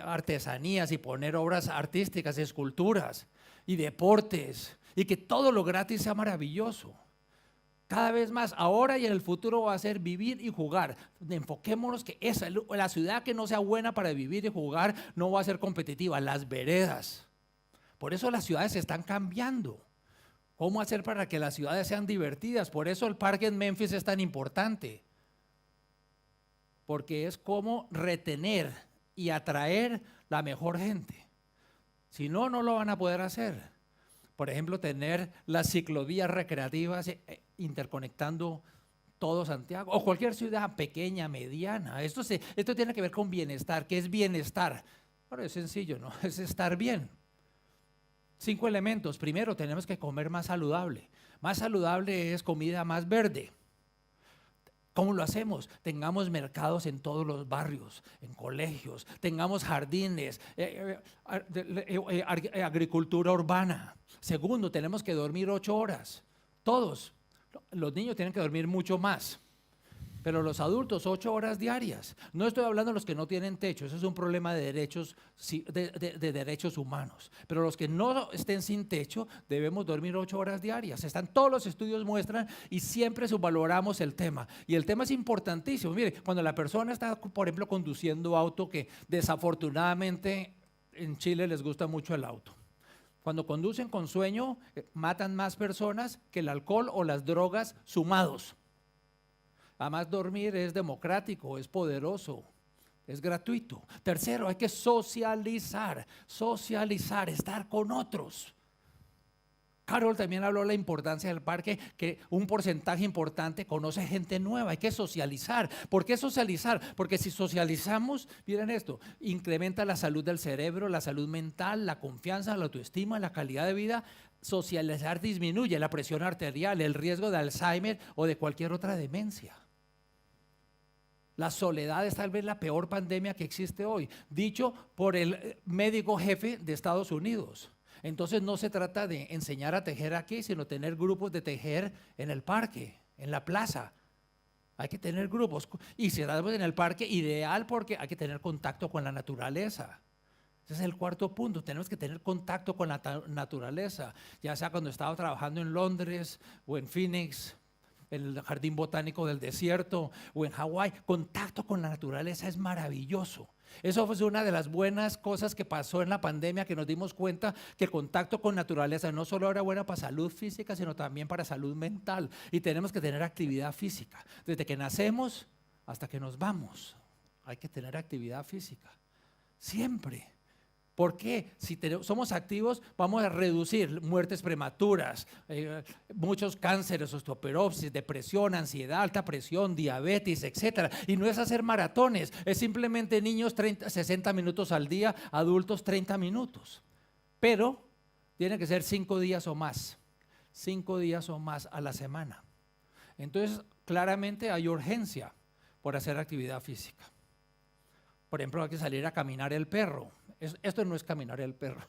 artesanías y poner obras artísticas, esculturas y deportes, y que todo lo gratis sea maravilloso. Cada vez más, ahora y en el futuro va a ser vivir y jugar. Enfoquémonos que la ciudad que no sea buena para vivir y jugar no va a ser competitiva, las veredas. Por eso las ciudades se están cambiando. ¿Cómo hacer para que las ciudades sean divertidas? Por eso el parque en Memphis es tan importante, porque es como retener y atraer la mejor gente. Si no, no lo van a poder hacer. Por ejemplo, tener las ciclovías recreativas interconectando todo Santiago o cualquier ciudad pequeña, mediana. Esto tiene que ver con bienestar. ¿Qué es bienestar? Bueno, es sencillo, ¿no? Es estar bien. 5 elementos. Primero, tenemos que comer más saludable. Más saludable es comida más verde. ¿Cómo lo hacemos? Tengamos mercados en todos los barrios, en colegios, tengamos jardines, agricultura urbana. Segundo, tenemos que dormir 8 horas. Todos. Los niños tienen que dormir mucho más, pero los adultos 8 horas diarias. No estoy hablando de los que no tienen techo, eso es un problema de derechos, de derechos humanos. Pero los que no estén sin techo debemos dormir 8 horas diarias. Todos los estudios muestran y siempre subvaloramos el tema. Y el tema es importantísimo. Mire, cuando la persona está, por ejemplo, conduciendo auto, que desafortunadamente en Chile les gusta mucho el auto. Cuando conducen con sueño, matan más personas que el alcohol o las drogas sumados. Además, dormir es democrático, es poderoso, es gratuito. Tercero, hay que socializar, estar con otros. Carol también habló de la importancia del parque, que un porcentaje importante conoce gente nueva, hay que socializar. ¿Por qué socializar? Porque si socializamos, miren esto, incrementa la salud del cerebro, la salud mental, la confianza, la autoestima, la calidad de vida. Socializar disminuye la presión arterial, el riesgo de Alzheimer o de cualquier otra demencia. La soledad es tal vez la peor pandemia que existe hoy, dicho por el médico jefe de Estados Unidos. Entonces no se trata de enseñar a tejer aquí, sino tener grupos de tejer en el parque, en la plaza. Hay que tener grupos. Y si estamos en el parque, ideal, porque hay que tener contacto con la naturaleza. Ese es el cuarto punto, tenemos que tener contacto con la naturaleza. Ya sea cuando estaba trabajando en Londres o en Phoenix, el Jardín Botánico del Desierto o en Hawái, contacto con la naturaleza es maravilloso. Eso fue una de las buenas cosas que pasó en la pandemia, que nos dimos cuenta que el contacto con naturaleza no solo era bueno para salud física, sino también para salud mental. Y tenemos que tener actividad física. Desde que nacemos hasta que nos vamos, hay que tener actividad física. Siempre. ¿Por qué? Si somos activos, vamos a reducir muertes prematuras, muchos cánceres, osteoporosis, depresión, ansiedad, alta presión, diabetes, etc. Y no es hacer maratones, es simplemente niños 60 minutos al día, adultos 30 minutos. Pero tiene que ser 5 días o más, 5 días o más a la semana. Entonces, claramente hay urgencia por hacer actividad física. Por ejemplo, hay que salir a caminar el perro. Esto no es caminar el perro.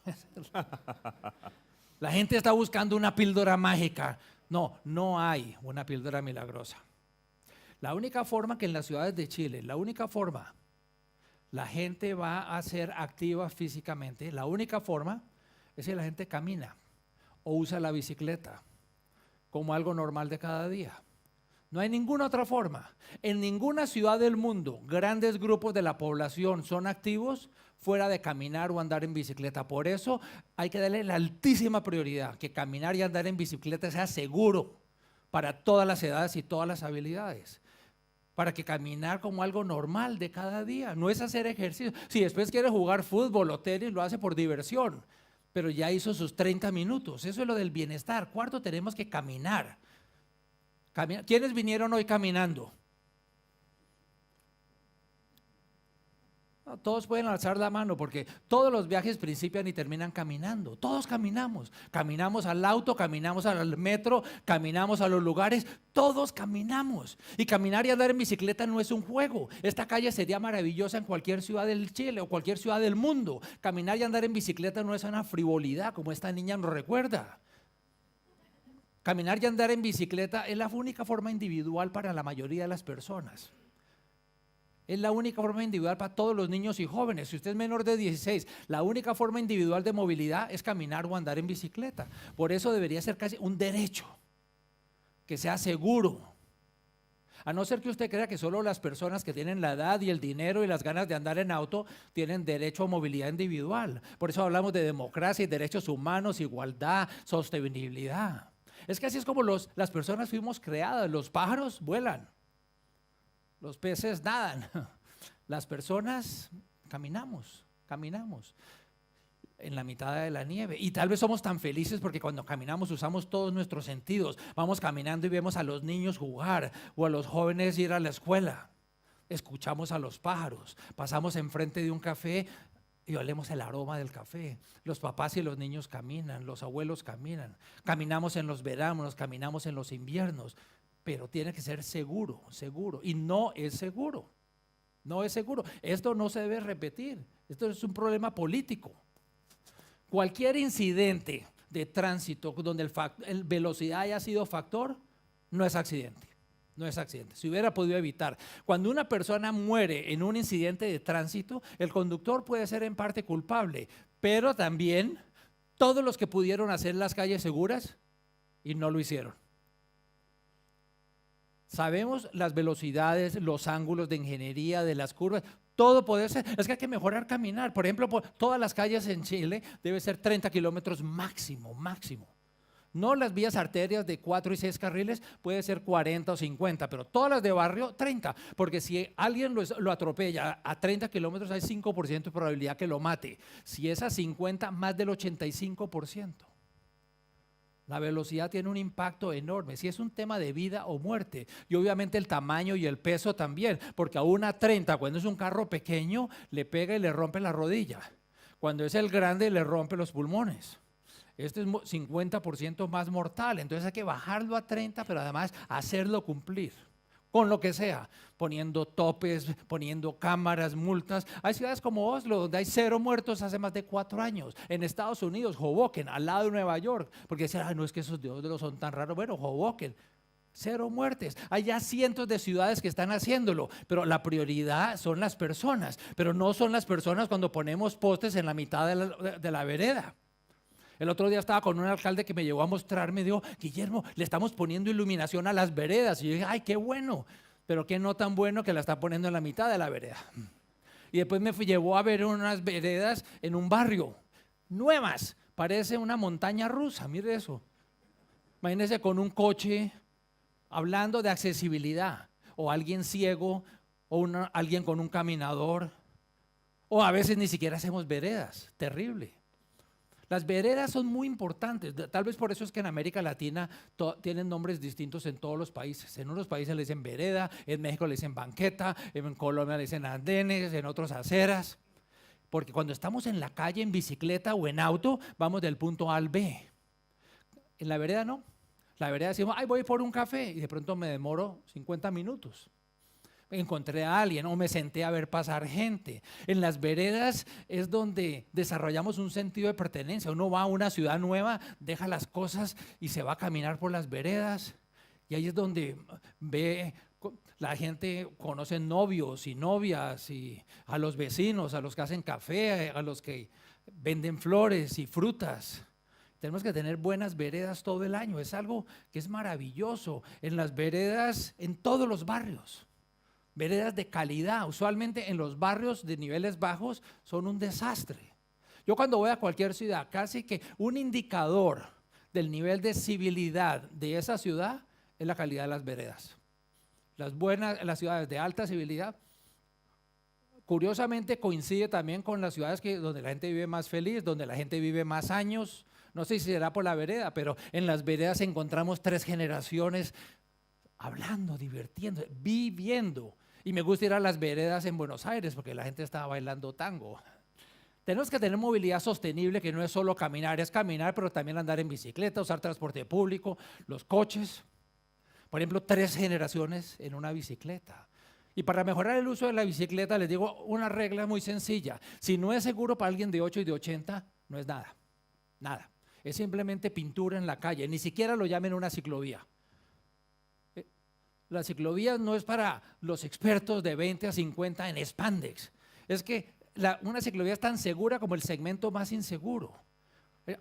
La gente está buscando una píldora mágica. No, no hay una píldora milagrosa. La única forma que en las ciudades de Chile, la única forma la gente va a ser activa físicamente, la única forma es si la gente camina o usa la bicicleta como algo normal de cada día. No hay ninguna otra forma. En ninguna ciudad del mundo grandes grupos de la población son activos fuera de caminar o andar en bicicleta. Por eso hay que darle la altísima prioridad, que caminar y andar en bicicleta sea seguro para todas las edades y todas las habilidades. Para que caminar como algo normal de cada día, no es hacer ejercicio. Si después quiere jugar fútbol o tenis, lo hace por diversión, pero ya hizo sus 30 minutos. Eso es lo del bienestar. Cuarto, tenemos que caminar. ¿Quiénes vinieron hoy caminando? No, todos pueden alzar la mano porque todos los viajes principian y terminan caminando. Todos caminamos. Caminamos al auto, caminamos al metro, caminamos a los lugares. Todos caminamos. Y caminar y andar en bicicleta no es un juego. Esta calle sería maravillosa en cualquier ciudad del Chile o cualquier ciudad del mundo. Caminar y andar en bicicleta no es una frivolidad como esta niña nos recuerda. Caminar y andar en bicicleta es la única forma individual para la mayoría de las personas. Es la única forma individual para todos los niños y jóvenes. Si usted es menor de 16, la única forma individual de movilidad es caminar o andar en bicicleta. Por eso debería ser casi un derecho, que sea seguro. A no ser que usted crea que solo las personas que tienen la edad y el dinero y las ganas de andar en auto tienen derecho a movilidad individual. Por eso hablamos de democracia y derechos humanos, igualdad, sostenibilidad. Es que así es como las personas fuimos creadas. Los pájaros vuelan, los peces nadan, las personas caminamos en la mitad de la nieve. Y tal vez somos tan felices porque cuando caminamos usamos todos nuestros sentidos. Vamos caminando y vemos a los niños jugar o a los jóvenes ir a la escuela. Escuchamos a los pájaros, pasamos enfrente de un café y olemos el aroma del café. Los papás y los niños caminan, los abuelos caminan. Caminamos en los veranos, caminamos en los inviernos, pero tiene que ser seguro, seguro. Y no es seguro, no es seguro. Esto no se debe repetir. Esto es un problema político. Cualquier incidente de tránsito donde el velocidad haya sido factor, no es accidente. No es accidente, se hubiera podido evitar. Cuando una persona muere en un incidente de tránsito, el conductor puede ser en parte culpable, pero también todos los que pudieron hacer las calles seguras y no lo hicieron. Sabemos las velocidades, los ángulos de ingeniería, de las curvas, todo puede ser. Es que hay que mejorar caminar. Por ejemplo, todas las calles en Chile deben ser 30 kilómetros máximo, máximo. No las vías arterias de 4 y 6 carriles, puede ser 40 o 50, pero todas las de barrio 30, porque si alguien lo atropella a 30 kilómetros hay 5% de probabilidad que lo mate. Si es a 50, más del 85%. La velocidad tiene un impacto enorme, si es un tema de vida o muerte, y obviamente el tamaño y el peso también, porque a una 30, cuando es un carro pequeño, le pega y le rompe la rodilla. Cuando es el grande, le rompe los pulmones. Este es 50% más mortal, entonces hay que bajarlo a 30, pero además hacerlo cumplir, con lo que sea, poniendo topes, poniendo cámaras, multas. Hay ciudades como Oslo, donde hay 0 muertos hace más de 4 años. En Estados Unidos, Hoboken, al lado de Nueva York, porque dicen, no es que esos de Oslo son tan raros. Bueno, Hoboken, 0 muertes. Hay ya cientos de ciudades que están haciéndolo, pero la prioridad son las personas, pero no son las personas cuando ponemos postes en la mitad de la vereda. El otro día estaba con un alcalde que me llevó a mostrar, me dijo, Guillermo, le estamos poniendo iluminación a las veredas. Y yo dije, ay, qué bueno, pero qué no tan bueno que la está poniendo en la mitad de la vereda. Y después me llevó a ver unas veredas en un barrio, nuevas, parece una montaña rusa, mire eso. Imagínese con un coche hablando de accesibilidad, o alguien ciego, o alguien con un caminador, o a veces ni siquiera hacemos veredas, terrible. Las veredas son muy importantes, tal vez por eso es que en América Latina tienen nombres distintos en todos los países. En unos países le dicen vereda, en México le dicen banqueta, en Colombia le dicen andenes, en otros aceras. Porque cuando estamos en la calle en bicicleta o en auto, vamos del punto A al B. En la vereda no. La vereda decimos, ay, voy por un café y de pronto me demoro 50 minutos. Encontré a alguien o me senté a ver pasar gente. En las veredas es donde desarrollamos un sentido de pertenencia. Uno va a una ciudad nueva, deja las cosas y se va a caminar por las veredas. Y ahí es donde la gente conoce novios y novias, y a los vecinos, a los que hacen café, a los que venden flores y frutas. Tenemos que tener buenas veredas todo el año. Es algo que es maravilloso. En las veredas, en todos los barrios. Veredas de calidad, usualmente en los barrios de niveles bajos son un desastre. Yo cuando voy a cualquier ciudad, casi que un indicador del nivel de civilidad de esa ciudad es la calidad de las veredas. Las ciudades de alta civilidad, curiosamente coincide también con las ciudades donde la gente vive más feliz, donde la gente vive más años. No sé si será por la vereda, pero en las veredas encontramos 3 generaciones hablando, divirtiendo, viviendo. Y me gusta ir a las veredas en Buenos Aires porque la gente estaba bailando tango. Tenemos que tener movilidad sostenible, que no es solo caminar, es caminar, pero también andar en bicicleta, usar transporte público, los coches. Por ejemplo, 3 generaciones en una bicicleta. Y para mejorar el uso de la bicicleta les digo una regla muy sencilla. Si no es seguro para alguien de 8 y de 80, no es nada, nada. Es simplemente pintura en la calle, ni siquiera lo llamen una ciclovía. La ciclovía no es para los expertos de 20 a 50 en spandex. Es que una ciclovía es tan segura como el segmento más inseguro.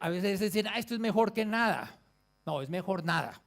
A veces dicen, esto es mejor que nada. No, es mejor nada.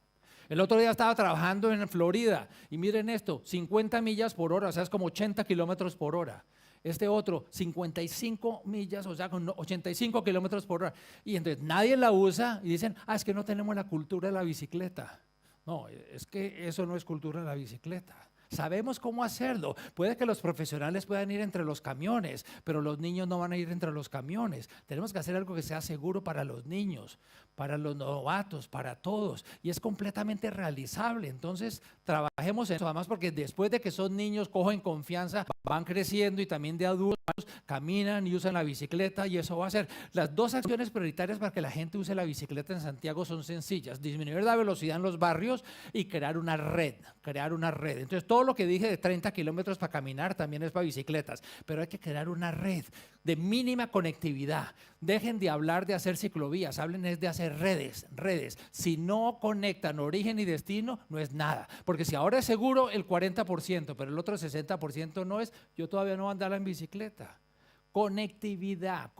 El otro día estaba trabajando en Florida y miren esto, 50 millas por hora, o sea, es como 80 kilómetros por hora. Este otro, 55 millas, o sea, con 85 kilómetros por hora. Y entonces nadie la usa y dicen, es que no tenemos la cultura de la bicicleta. No, es que eso no es cultura de la bicicleta. Sabemos cómo hacerlo. Puede que los profesionales puedan ir entre los camiones, pero los niños no van a ir entre los camiones. Tenemos que hacer algo que sea seguro para los niños, para los novatos, para todos. Y es completamente realizable. Entonces, trabajemos en eso. Además, porque después de que son niños, cogen confianza, van creciendo y también de adultos, caminan y usan la bicicleta y eso va a ser. Las dos acciones prioritarias para que la gente use la bicicleta en Santiago son sencillas: disminuir la velocidad en los barrios y crear una red, Entonces, todo lo que dije de 30 kilómetros para caminar también es para bicicletas, pero hay que crear una red de mínima conectividad. Dejen de hablar de hacer ciclovías, hablen de hacer redes. Si no conectan origen y destino, no es nada, porque si ahora es seguro el 40%, pero el otro 60% no es, yo todavía no voy a andar en bicicleta. Conectividad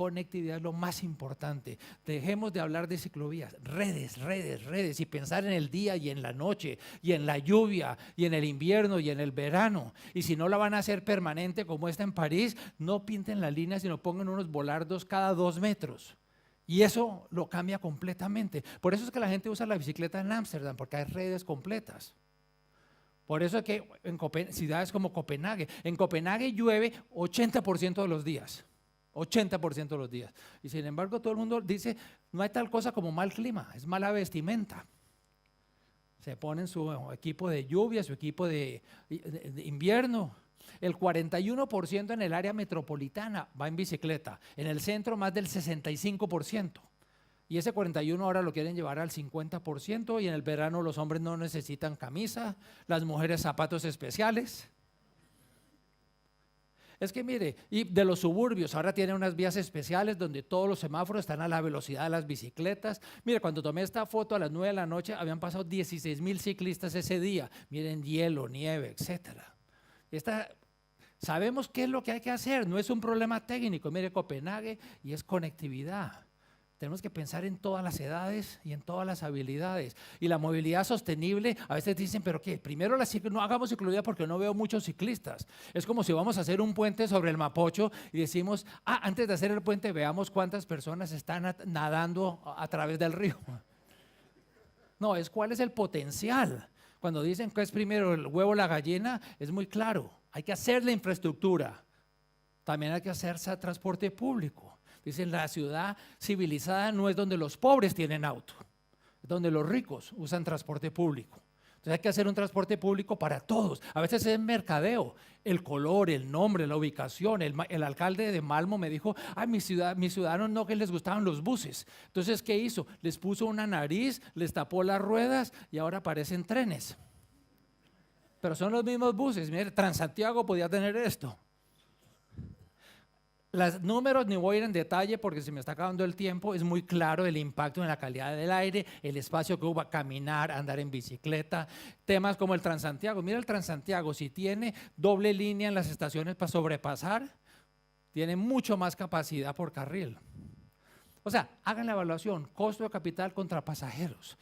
es lo más importante. Dejemos de hablar de ciclovías, redes y pensar en el día y en la noche y en la lluvia y en el invierno y en el verano. Y si no la van a hacer permanente como está en París, no pinten la línea, sino pongan unos volardos cada 2 metros. Y eso lo cambia completamente. Por eso es que la gente usa la bicicleta en Ámsterdam, porque hay redes completas. Por eso es que en ciudades como Copenhague, en Copenhague llueve 80% de los días, 80% de los días. Y sin embargo todo el mundo dice, no hay tal cosa como mal clima, es mala vestimenta. Se ponen su equipo de lluvia, su equipo de invierno. El 41% en el área metropolitana va en bicicleta, en el centro más del 65%. Y ese 41 ahora lo quieren llevar al 50%, y en el verano los hombres no necesitan camisa, las mujeres zapatos especiales. Es que mire, y de los suburbios ahora tienen unas vías especiales donde todos los semáforos están a la velocidad de las bicicletas. Mire, cuando tomé esta foto a las 9 de la noche habían pasado 16,000 ciclistas ese día. Miren, hielo, nieve, etcétera. Sabemos qué es lo que hay que hacer, no es un problema técnico. Mire, Copenhague, y es conectividad. Tenemos que pensar en todas las edades y en todas las habilidades. Y la movilidad sostenible, a veces dicen, pero ¿qué? Primero no hagamos ciclovía porque no veo muchos ciclistas. Es como si vamos a hacer un puente sobre el Mapocho y decimos, antes de hacer el puente veamos cuántas personas están nadando a través del río. No, es cuál es el potencial. Cuando dicen que es primero el huevo o la gallina, es muy claro. Hay que hacer la infraestructura. También hay que hacer transporte público. Dicen, la ciudad civilizada no es donde los pobres tienen auto, es donde los ricos usan transporte público. Entonces hay que hacer un transporte público para todos. A veces es mercadeo, el color, el nombre, la ubicación. El alcalde de Malmo me dijo, mis ciudadanos no que les gustaban los buses. Entonces, ¿qué hizo? Les puso una nariz, les tapó las ruedas y ahora parecen trenes. Pero son los mismos buses. Mire, Transantiago podía tener esto. Los números ni voy a ir en detalle porque se me está acabando el tiempo. Es muy claro el impacto en la calidad del aire, el espacio que hubo a caminar, andar en bicicleta, temas como el Transantiago. Mira el Transantiago, si tiene doble línea en las estaciones para sobrepasar, tiene mucho más capacidad por carril. O sea, hagan la evaluación, costo de capital contra pasajeros.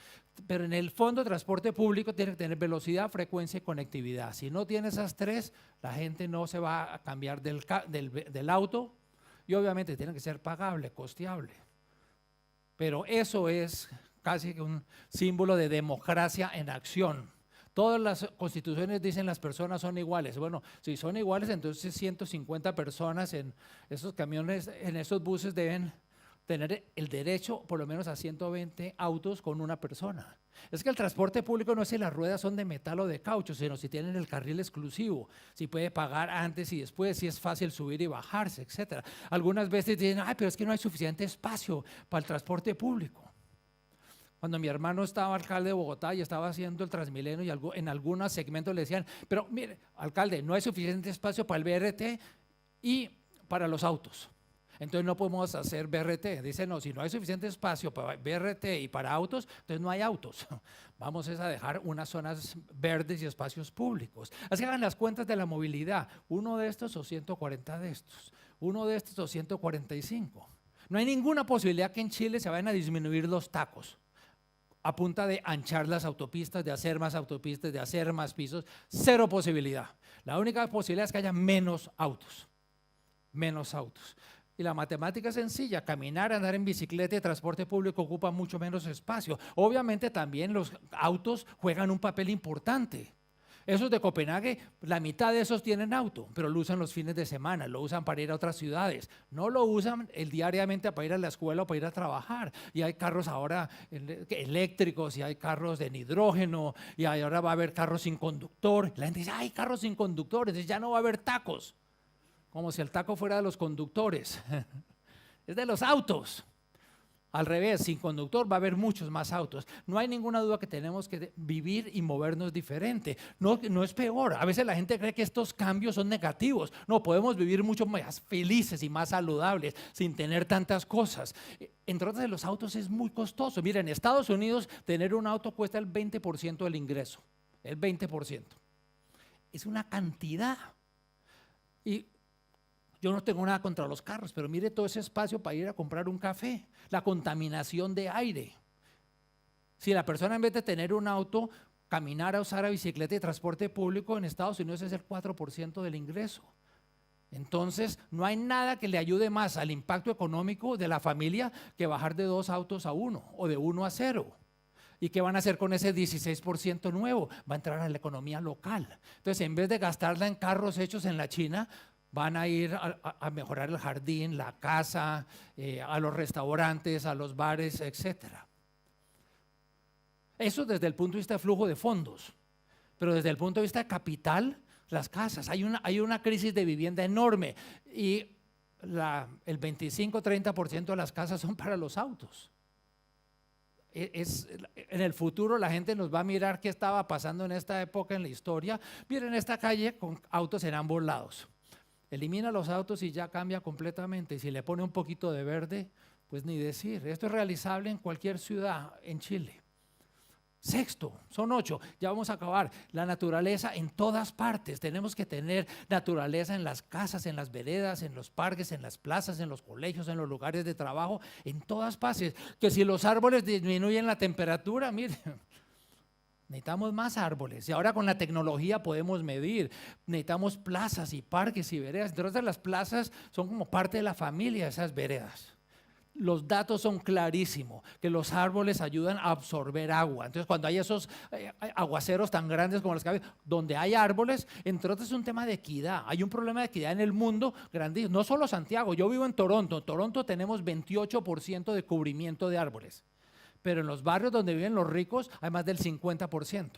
Pero en el fondo de transporte público tiene que tener velocidad, frecuencia y conectividad. Si no tiene esas tres, la gente no se va a cambiar del auto. Y obviamente tiene que ser pagable, costeable. Pero eso es casi un símbolo de democracia en acción. Todas las constituciones dicen las personas son iguales. Bueno, si son iguales, entonces 150 personas en esos camiones, en esos buses deben tener el derecho por lo menos a 120 autos con una persona. Es que el transporte público no es si las ruedas son de metal o de caucho, sino si tienen el carril exclusivo, si puede pagar antes y después, si es fácil subir y bajarse, etcétera. Algunas veces dicen, pero es que no hay suficiente espacio para el transporte público. Cuando mi hermano estaba alcalde de Bogotá y estaba haciendo el Transmilenio, y en algunos segmentos le decían, pero mire, alcalde, no hay suficiente espacio para el BRT y para los autos. Entonces no podemos hacer BRT. Dice, no, si no hay suficiente espacio para BRT y para autos, entonces no hay autos. Vamos a dejar unas zonas verdes y espacios públicos. Así que hagan las cuentas de la movilidad. Uno de estos o 140 de estos. Uno de estos o 145. No hay ninguna posibilidad que en Chile se vayan a disminuir los tacos a punta de anchar las autopistas, de hacer más autopistas, de hacer más pisos. Cero posibilidad. La única posibilidad es que haya menos autos. menos autos. Y la matemática es sencilla, caminar, andar en bicicleta y transporte público ocupa mucho menos espacio. Obviamente también los autos juegan un papel importante. Esos de Copenhague, la mitad de esos tienen auto, pero lo usan los fines de semana, lo usan para ir a otras ciudades, no lo usan diariamente para ir a la escuela o para ir a trabajar. Y hay carros ahora eléctricos, y hay carros de hidrógeno, y ahora va a haber carros sin conductor. La gente dice, hay carros sin conductores, entonces ya no va a haber tacos, como si el taco fuera de los conductores, es de los autos. Al revés, sin conductor va a haber muchos más autos. No hay ninguna duda que tenemos que vivir y movernos diferente. No es peor. A veces la gente cree que estos cambios son negativos. No, podemos vivir mucho más felices y más saludables sin tener tantas cosas. Entre otras, los autos es muy costoso. Mira, en Estados Unidos tener un auto cuesta el 20% del ingreso. El 20%. Es una cantidad. Y yo no tengo nada contra los carros, pero mire todo ese espacio para ir a comprar un café, la contaminación de aire. Si la persona en vez de tener un auto, caminara, usara bicicleta y transporte público, en Estados Unidos es el 4% del ingreso. Entonces, no hay nada que le ayude más al impacto económico de la familia que bajar de 2 autos a 1 o de 1 a 0. ¿Y qué van a hacer con ese 16% nuevo? Va a entrar a la economía local. Entonces, en vez de gastarla en carros hechos en la China, van a ir a mejorar el jardín, la casa, a los restaurantes, a los bares, etcétera. Eso desde el punto de vista de flujo de fondos, pero desde el punto de vista de capital, las casas, hay una crisis de vivienda enorme y el 25-30% de las casas son para los autos. En el futuro la gente nos va a mirar qué estaba pasando en esta época en la historia. Miren esta calle con autos en ambos lados. Elimina los autos y ya cambia completamente. Y si le pone un poquito de verde, pues ni decir. Esto es realizable en cualquier ciudad en Chile. Sexto, son 8, ya vamos a acabar. La naturaleza en todas partes. Tenemos que tener naturaleza en las casas, en las veredas, en los parques, en las plazas, en los colegios, en los lugares de trabajo, en todas partes. Que si los árboles disminuyen la temperatura, miren, necesitamos más árboles y ahora con la tecnología podemos medir. Necesitamos plazas y parques y veredas. Entonces las plazas son como parte de la familia, esas veredas. Los datos son clarísimos, que los árboles ayudan a absorber agua. Entonces cuando hay esos aguaceros tan grandes como los que hay, donde hay árboles, entre otros es un tema de equidad. Hay un problema de equidad en el mundo grandísimo, no solo Santiago. Yo vivo en Toronto. En Toronto tenemos 28% de cubrimiento de árboles. Pero en los barrios donde viven los ricos hay más del 50%.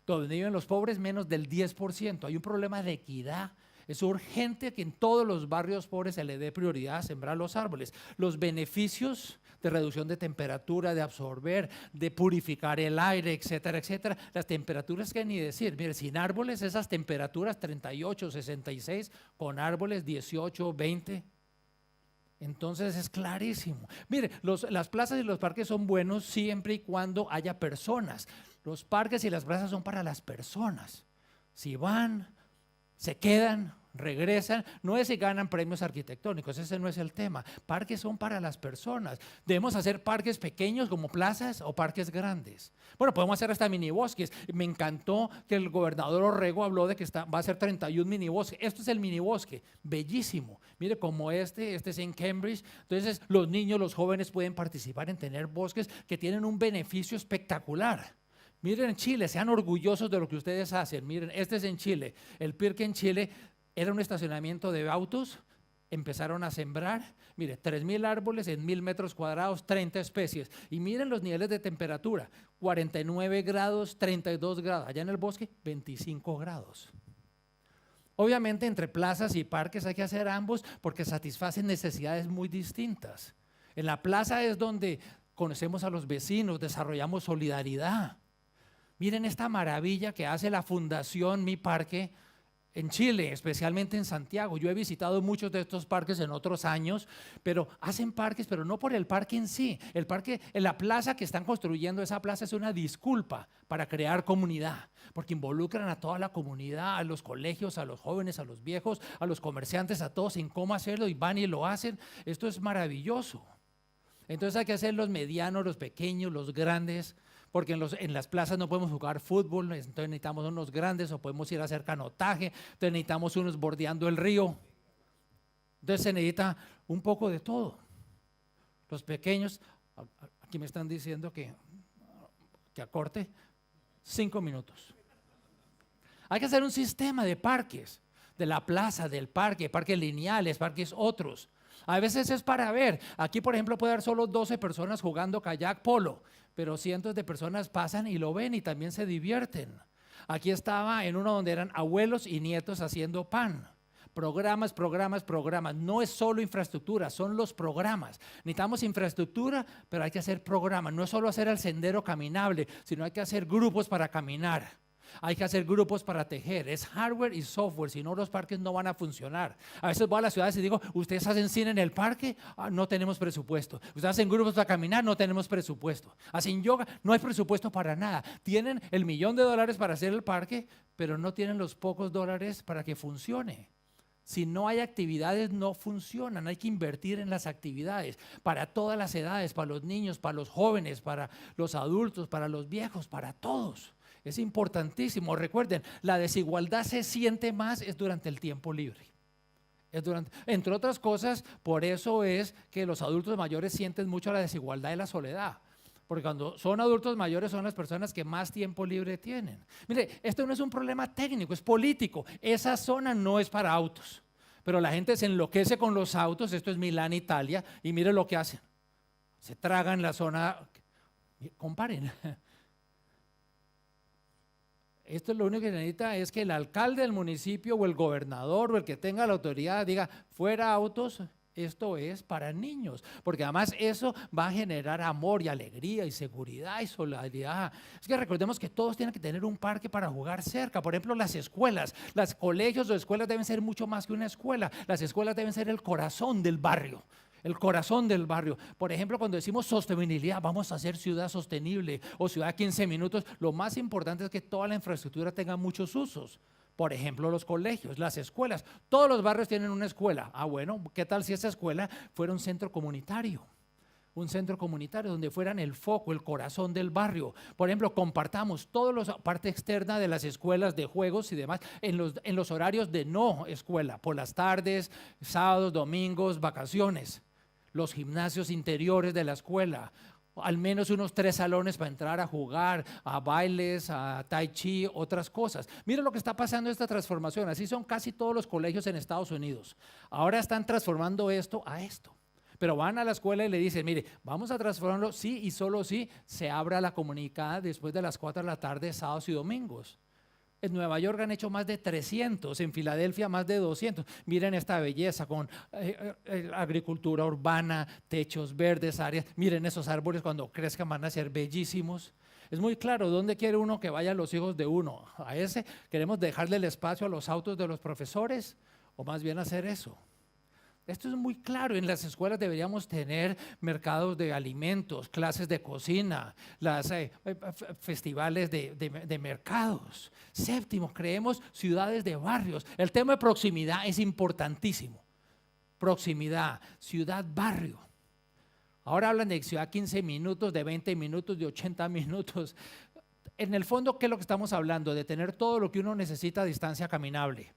Donde viven los pobres menos del 10%. Hay un problema de equidad. Es urgente que en todos los barrios pobres se le dé prioridad a sembrar los árboles. Los beneficios de reducción de temperatura, de absorber, de purificar el aire, etcétera, etcétera. Las temperaturas que ni decir. Mire, sin árboles esas temperaturas 38, 66, con árboles 18, 20. Entonces es clarísimo. Mire, las plazas y los parques son buenos siempre y cuando haya personas. Los parques y las plazas son para las personas. Si van, se quedan, regresan, no es si ganan premios arquitectónicos, ese no es el tema. Parques son para las personas. Debemos hacer parques pequeños como plazas o parques grandes. Bueno, podemos hacer hasta minibosques. Me encantó que el gobernador Orrego habló de que va a ser 31 minibosques. Esto es el minibosque, bellísimo. Mire, como este es en Cambridge. Entonces los niños, los jóvenes pueden participar en tener bosques que tienen un beneficio espectacular. Miren en Chile, sean orgullosos de lo que ustedes hacen. Miren, este es en Chile. El Pirque en Chile era un estacionamiento de autos, empezaron a sembrar, mire, 3,000 árboles en 1,000 metros cuadrados, 30 especies. Y miren los niveles de temperatura, 49 grados, 32 grados. Allá en el bosque, 25 grados. Obviamente entre plazas y parques hay que hacer ambos porque satisfacen necesidades muy distintas. En la plaza es donde conocemos a los vecinos, desarrollamos solidaridad. Miren esta maravilla que hace la Fundación Mi Parque en Chile, especialmente en Santiago. Yo he visitado muchos de estos parques en otros años, pero hacen parques, pero no por el parque en sí. El parque, en la plaza que están construyendo, esa plaza es una disculpa para crear comunidad, porque involucran a toda la comunidad, a los colegios, a los jóvenes, a los viejos, a los comerciantes, a todos en cómo hacerlo y van y lo hacen. Esto es maravilloso. Entonces hay que hacer los medianos, los pequeños, los grandes, porque en las plazas no podemos jugar fútbol, entonces necesitamos unos grandes, o podemos ir a hacer canotaje, entonces necesitamos unos bordeando el río. Entonces se necesita un poco de todo. Los pequeños, aquí me están diciendo que acorte 5 minutos. Hay que hacer un sistema de parques, de la plaza, del parque, parques lineales, parques otros. A veces es para ver. Aquí, por ejemplo, puede haber solo 12 personas jugando kayak polo, pero cientos de personas pasan y lo ven y también se divierten. Aquí estaba en uno donde eran abuelos y nietos haciendo pan. Programas. No es solo infraestructura, son los programas. Necesitamos infraestructura, pero hay que hacer programas. No es solo hacer el sendero caminable, sino hay que hacer grupos para caminar. Hay que hacer grupos para tejer. Es hardware y software, si no los parques no van a funcionar. A veces voy a las ciudades y digo, ¿ustedes hacen cine en el parque? No tenemos presupuesto. ¿Ustedes hacen grupos para caminar? No tenemos presupuesto. ¿Hacen yoga? No hay presupuesto para nada. Tienen el $1.000.000 para hacer el parque, pero no tienen los pocos dólares para que funcione. Si no hay actividades, no funcionan. Hay que invertir en las actividades para todas las edades, para los niños, para los jóvenes, para los adultos, para los viejos, para todos. Es importantísimo. Recuerden, la desigualdad se siente más es durante el tiempo libre. Entre otras cosas, por eso es que los adultos mayores sienten mucho la desigualdad y la soledad. Porque cuando son adultos mayores son las personas que más tiempo libre tienen. Mire, esto no es un problema técnico, es político. Esa zona no es para autos. Pero la gente se enloquece con los autos. Esto es Milán, Italia. Y mire lo que hacen. Se tragan la zona. Comparen. Esto es lo único que se necesita es que el alcalde del municipio o el gobernador o el que tenga la autoridad diga, fuera autos, esto es para niños, porque además eso va a generar amor y alegría y seguridad y solidaridad. Es que recordemos que todos tienen que tener un parque para jugar cerca. Por ejemplo, las escuelas, los colegios o escuelas deben ser mucho más que una escuela. Las escuelas deben ser el corazón del barrio. El corazón del barrio. Por ejemplo, cuando decimos sostenibilidad, vamos a hacer ciudad sostenible o ciudad 15 minutos, lo más importante es que toda la infraestructura tenga muchos usos. Por ejemplo, los colegios, las escuelas. Todos los barrios tienen una escuela. Bueno, ¿qué tal si esa escuela fuera un centro comunitario? Un centro comunitario donde fueran el foco, el corazón del barrio. Por ejemplo, compartamos toda la parte externa de las escuelas de juegos y demás en los horarios de no escuela, por las tardes, sábados, domingos, vacaciones. Los gimnasios interiores de la escuela, al menos unos 3 salones para entrar a jugar, a bailes, a tai chi, otras cosas. Mira lo que está pasando esta transformación, así son casi todos los colegios en Estados Unidos. Ahora están transformando esto a esto. Pero van a la escuela y le dicen, mire, vamos a transformarlo, sí y solo si se abra la comunicada después de las 4 de la tarde, sábados y domingos. En Nueva York han hecho más de 300, en Filadelfia más de 200. Miren esta belleza con agricultura urbana, techos verdes, áreas. Miren esos árboles cuando crezcan van a ser bellísimos. Es muy claro dónde quiere uno que vayan los hijos de uno. A ese queremos dejarle el espacio a los autos de los profesores o más bien hacer eso. Esto es muy claro. En las escuelas deberíamos tener mercados de alimentos, clases de cocina, festivales de mercados. Séptimo, creemos ciudades de barrios. El tema de proximidad es importantísimo. Proximidad, ciudad-barrio. Ahora hablan de ciudad 15 minutos, de 20 minutos, de 80 minutos. En el fondo, ¿qué es lo que estamos hablando? De tener todo lo que uno necesita a distancia caminable.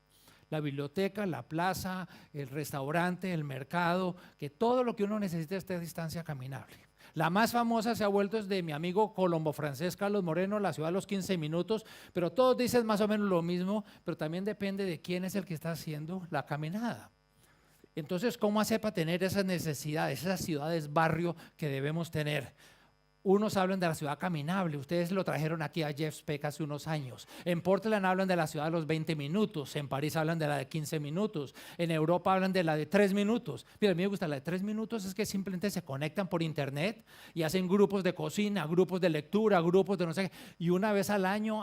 La biblioteca, la plaza, el restaurante, el mercado, que todo lo que uno necesita esté a distancia caminable. La más famosa se ha vuelto es de mi amigo colombo-francés Carlos Moreno, la ciudad de los 15 minutos, pero todos dicen más o menos lo mismo, pero también depende de quién es el que está haciendo la caminada. Entonces, ¿cómo hacer para tener esas necesidades, esas ciudades barrio que debemos tener? Unos hablan de la ciudad caminable, ustedes lo trajeron aquí a Jeff Speck hace unos años. En Portland hablan de la ciudad de los 20 minutos, en París hablan de la de 15 minutos, en Europa hablan de la de 3 minutos. Mira, a mí me gusta la de 3 minutos, es que simplemente se conectan por internet y hacen grupos de cocina, grupos de lectura, grupos de no sé qué, y una vez al año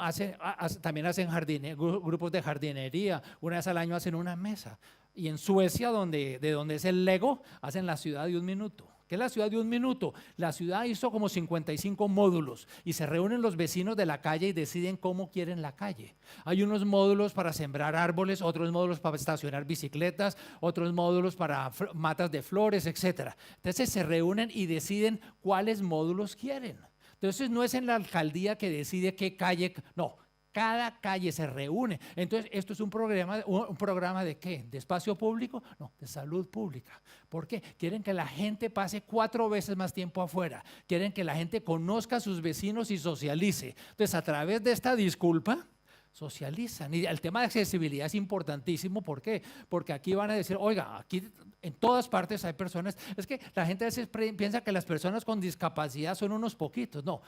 también hacen grupos de jardinería, una vez al año hacen una mesa. Y en Suecia, de donde es el Lego, hacen la ciudad de 1 minuto. ¿Qué es la ciudad de 1 minuto? La ciudad hizo como 55 módulos y se reúnen los vecinos de la calle y deciden cómo quieren la calle. Hay unos módulos para sembrar árboles, otros módulos para estacionar bicicletas, otros módulos para matas de flores, etc. Entonces se reúnen y deciden cuáles módulos quieren. Entonces no es en la alcaldía que decide qué calle, no, cada calle se reúne. Entonces, esto es un programa ¿de qué? ¿De espacio público? No, de salud pública. ¿Por qué? Quieren que la gente pase 4 veces más tiempo afuera. Quieren que la gente conozca a sus vecinos y socialice. Entonces, a través de esta disculpa, socializan. Y el tema de accesibilidad es importantísimo. ¿Por qué? Porque aquí van a decir, oiga, aquí en todas partes hay personas. Es que la gente a veces piensa que las personas con discapacidad son unos poquitos. No,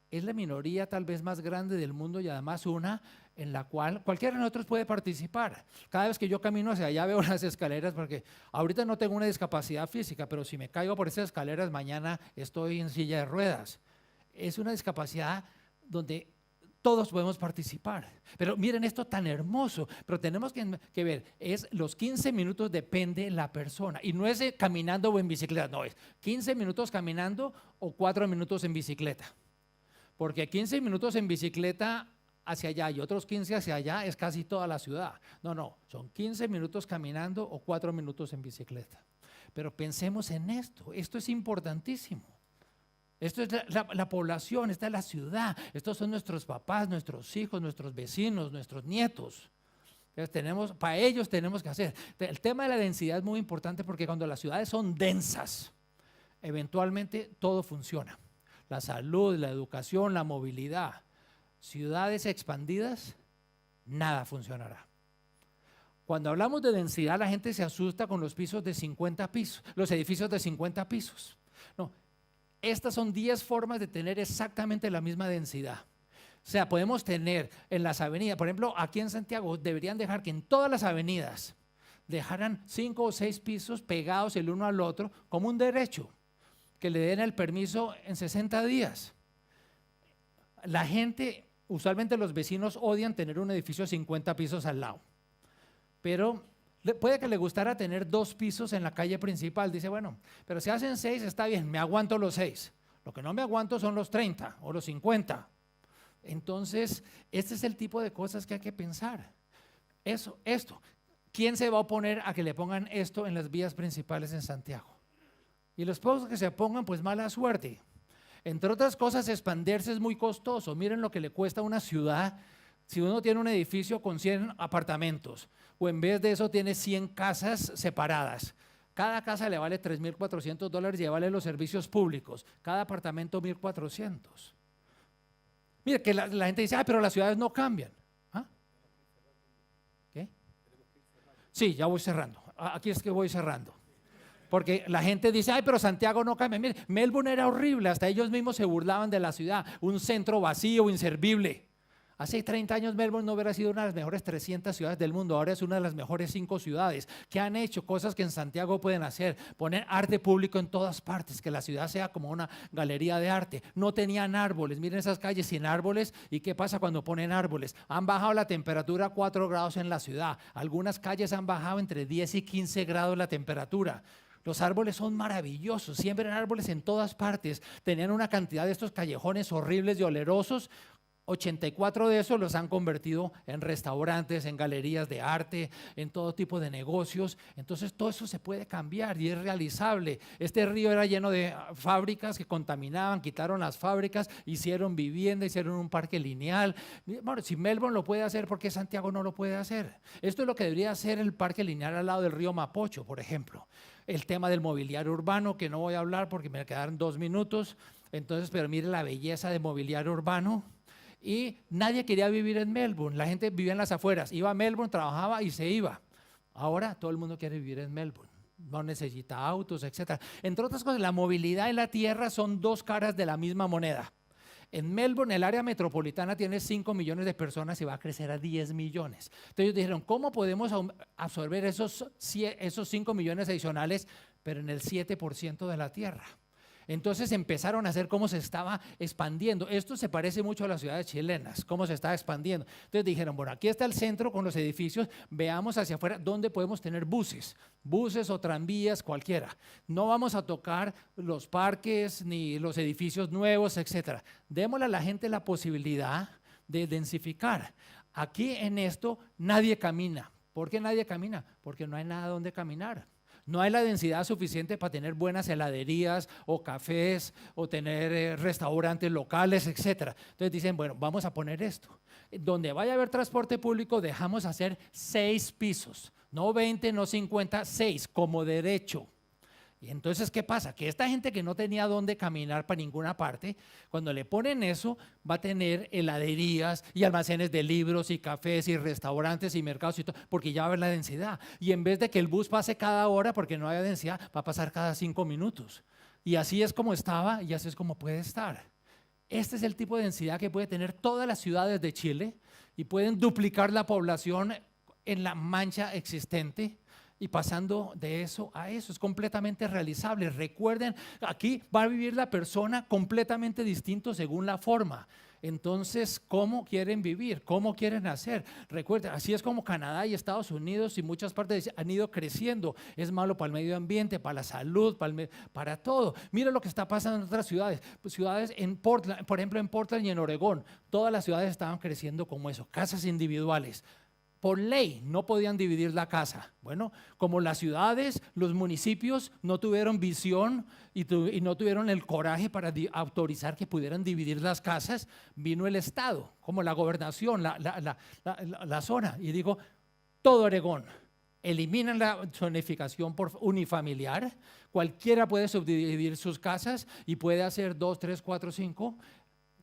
es la minoría tal vez más grande del mundo y además una en la cual cualquiera de nosotros puede participar. Cada vez que yo camino hacia allá veo las escaleras, porque ahorita no tengo una discapacidad física, pero si me caigo por esas escaleras mañana estoy en silla de ruedas. Es una discapacidad donde todos podemos participar. Pero miren esto tan hermoso, pero tenemos que ver, es los 15 minutos depende la persona. Y no es caminando o en bicicleta, no, es 15 minutos caminando o 4 minutos en bicicleta. Porque 15 minutos en bicicleta hacia allá y otros 15 hacia allá es casi toda la ciudad. No, son 15 minutos caminando o 4 minutos en bicicleta. Pero pensemos en esto es importantísimo. Esto es la población, esta es la ciudad, estos son nuestros papás, nuestros hijos, nuestros vecinos, nuestros nietos. Entonces para ellos tenemos que hacer. El tema de la densidad es muy importante porque cuando las ciudades son densas, eventualmente todo funciona. La salud, la educación, la movilidad. Ciudades expandidas, nada funcionará. Cuando hablamos de densidad, la gente se asusta con los pisos de 50 pisos, los edificios de 50 pisos. No. Estas son 10 formas de tener exactamente la misma densidad. O sea, podemos tener en las avenidas, por ejemplo, aquí en Santiago deberían dejar que en todas las avenidas dejaran 5 o 6 pisos pegados el uno al otro como un derecho, que le den el permiso en 60 días. La gente, usualmente los vecinos odian tener un edificio de 50 pisos al lado, pero puede que le gustara tener 2 pisos en la calle principal. Dice, bueno, pero si hacen 6 está bien, me aguanto los 6. Lo que no me aguanto son los 30 o los 50. Entonces, este es el tipo de cosas que hay que pensar. Esto. ¿Quién se va a oponer a que le pongan esto en las vías principales en Santiago? Y los pocos que se pongan, pues mala suerte. Entre otras cosas, expandirse es muy costoso. Miren lo que le cuesta a una ciudad si uno tiene un edificio con 100 apartamentos o en vez de eso tiene 100 casas separadas. Cada casa le vale $3,400 y le vale los servicios públicos. Cada apartamento $1,400. Mire que la gente dice, pero las ciudades no cambian. ¿Ah? ¿Qué? Sí, ya voy cerrando. Aquí es que voy cerrando. Porque la gente dice, pero Santiago no cambia. Mire, Melbourne era horrible, hasta ellos mismos se burlaban de la ciudad, un centro vacío, inservible. Hace 30 años Melbourne no hubiera sido una de las mejores 300 ciudades del mundo, ahora es una de las mejores 5 ciudades que han hecho cosas que en Santiago pueden hacer, poner arte público en todas partes, que la ciudad sea como una galería de arte. No tenían árboles, miren esas calles sin árboles y qué pasa cuando ponen árboles. Han bajado la temperatura a 4 grados en la ciudad, algunas calles han bajado entre 10 y 15 grados la temperatura. Los árboles son maravillosos, siembran árboles en todas partes, tenían una cantidad de estos callejones horribles y olerosos. 84 de esos los han convertido en restaurantes, en galerías de arte, en todo tipo de negocios. Entonces todo eso se puede cambiar y es realizable. Este río era lleno de fábricas que contaminaban, quitaron las fábricas, hicieron vivienda, hicieron un parque lineal. Bueno, si Melbourne lo puede hacer, ¿por qué Santiago no lo puede hacer? Esto es lo que debería hacer el parque lineal al lado del río Mapocho, por ejemplo. El tema del mobiliario urbano, que no voy a hablar porque me quedaron 2 minutos. Entonces, pero mire la belleza del mobiliario urbano. Y nadie quería vivir en Melbourne, la gente vivía en las afueras, iba a Melbourne, trabajaba y se iba. Ahora todo el mundo quiere vivir en Melbourne, no necesita autos, etc. Entre otras cosas, la movilidad y la tierra son 2 caras de la misma moneda. En Melbourne, el área metropolitana tiene 5 millones de personas y va a crecer a 10 millones. Entonces ellos dijeron, ¿cómo podemos absorber esos 5 millones adicionales, pero en el 7% de la tierra? Entonces empezaron a hacer cómo se estaba expandiendo. Esto se parece mucho a las ciudades chilenas, cómo se estaba expandiendo. Entonces dijeron, bueno, aquí está el centro con los edificios, veamos hacia afuera dónde podemos tener buses o tranvías, cualquiera. No vamos a tocar los parques ni los edificios nuevos, etcétera. Démosle a la gente la posibilidad de densificar. Aquí en esto nadie camina. ¿Por qué nadie camina? Porque no hay nada donde caminar. No hay la densidad suficiente para tener buenas heladerías o cafés o tener restaurantes locales, etcétera. Entonces dicen, bueno, vamos a poner esto. Donde vaya a haber transporte público, dejamos hacer 6 pisos, no 20, no 50, 6 como derecho. Y entonces, ¿qué pasa? Que esta gente que no tenía dónde caminar para ninguna parte, cuando le ponen eso, va a tener heladerías y almacenes de libros y cafés y restaurantes y mercados y todo, porque ya va a haber la densidad. Y en vez de que el bus pase cada hora, porque no haya densidad, va a pasar cada 5 minutos. Y así es como estaba y así es como puede estar. Este es el tipo de densidad que puede tener todas las ciudades de Chile y pueden duplicar la población en la mancha existente. Y pasando de eso a eso, es completamente realizable. Recuerden, aquí va a vivir la persona completamente distinto según la forma. Entonces, ¿cómo quieren vivir? ¿Cómo quieren hacer? Recuerden, así es como Canadá y Estados Unidos y muchas partes han ido creciendo. Es malo para el medio ambiente, para la salud, para todo. Mira lo que está pasando en otras ciudades. Pues ciudades en Portland, por ejemplo, en Portland y en Oregón, todas las ciudades estaban creciendo como eso, casas individuales. Por ley no podían dividir la casa. Bueno, como las ciudades, los municipios no tuvieron visión y no tuvieron el coraje para autorizar que pudieran dividir las casas, vino el Estado, como la gobernación, la zona, y dijo, todo Oregón, eliminan la zonificación por unifamiliar, cualquiera puede subdividir sus casas y puede hacer 2, 3, 4, 5,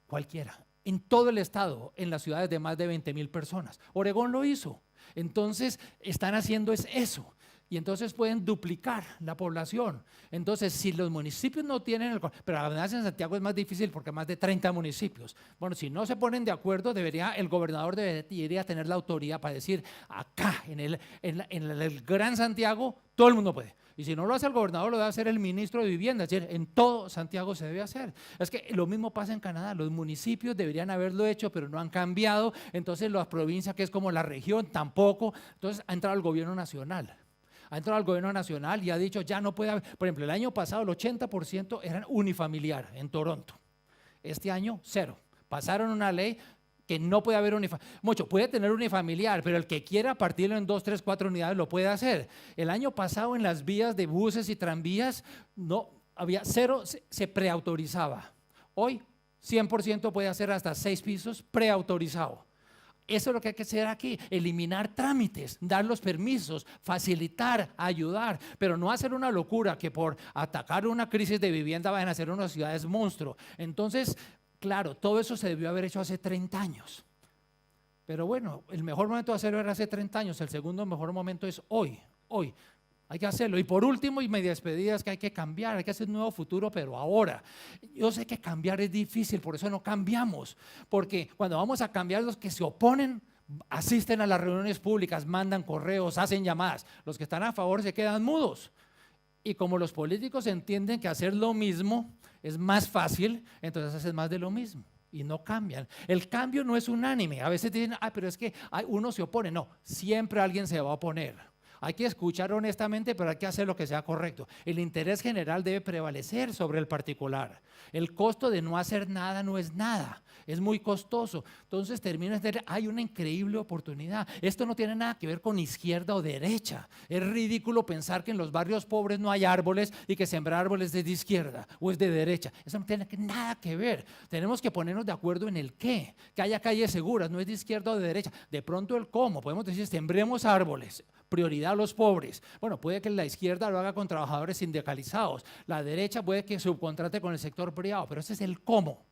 cualquiera. En todo el estado, en las ciudades de más de 20,000 personas. Oregón lo hizo. Entonces, están haciendo eso. Y entonces pueden duplicar la población. Entonces, si los municipios no tienen, pero además en Santiago es más difícil porque hay más de 30 municipios. Bueno, si no se ponen de acuerdo, el gobernador debería tener la autoridad para decir, acá, en el Gran Santiago, todo el mundo puede. Y si no lo hace el gobernador, lo debe hacer el ministro de Vivienda. Es decir, en todo Santiago se debe hacer. Es que lo mismo pasa en Canadá. Los municipios deberían haberlo hecho, pero no han cambiado. Entonces, las provincias, que es como la región, tampoco. Entonces, ha entrado el gobierno nacional. Ha entrado al gobierno nacional y ha dicho, ya no puede haber. Por ejemplo, el año pasado el 80% eran unifamiliar en Toronto. Este año, 0. Pasaron una ley que no puede haber mucho, puede tener unifamiliar, pero el que quiera partirlo en 2, 3, 4 unidades lo puede hacer. El año pasado en las vías de buses y tranvías no había 0, se preautorizaba. Hoy 100% puede hacer hasta 6 pisos preautorizado. Eso es lo que hay que hacer aquí, eliminar trámites, dar los permisos, facilitar, ayudar, pero no hacer una locura que por atacar una crisis de vivienda vayan a hacer unas ciudades monstruo. Entonces, claro, todo eso se debió haber hecho hace 30 años. Pero bueno, el mejor momento de hacerlo era hace 30 años, el segundo mejor momento es hoy. Hay que hacerlo. Y por último, y mi despedida, es que hay que cambiar, hay que hacer un nuevo futuro, pero ahora. Yo sé que cambiar es difícil, por eso no cambiamos. Porque cuando vamos a cambiar, los que se oponen asisten a las reuniones públicas, mandan correos, hacen llamadas. Los que están a favor se quedan mudos. Y como los políticos entienden que hacer lo mismo es más fácil, entonces hacen más de lo mismo y no cambian. El cambio no es unánime. A veces dicen, pero es que uno se opone. No, siempre alguien se va a oponer. Hay que escuchar honestamente, pero hay que hacer lo que sea correcto. El interés general debe prevalecer sobre el particular. El costo de no hacer nada no es nada, es muy costoso. Entonces hay una increíble oportunidad. Esto no tiene nada que ver con izquierda o derecha. Es ridículo pensar que en los barrios pobres no hay árboles y que sembrar árboles es de izquierda o es de derecha. Eso no tiene nada que ver. Tenemos que ponernos de acuerdo en el qué. Que haya calles seguras, no es de izquierda o de derecha. De pronto el cómo. Podemos decir, sembremos árboles. Prioridad a los pobres. Bueno, puede que la izquierda lo haga con trabajadores sindicalizados, la derecha puede que subcontrate con el sector privado, pero ese es el cómo.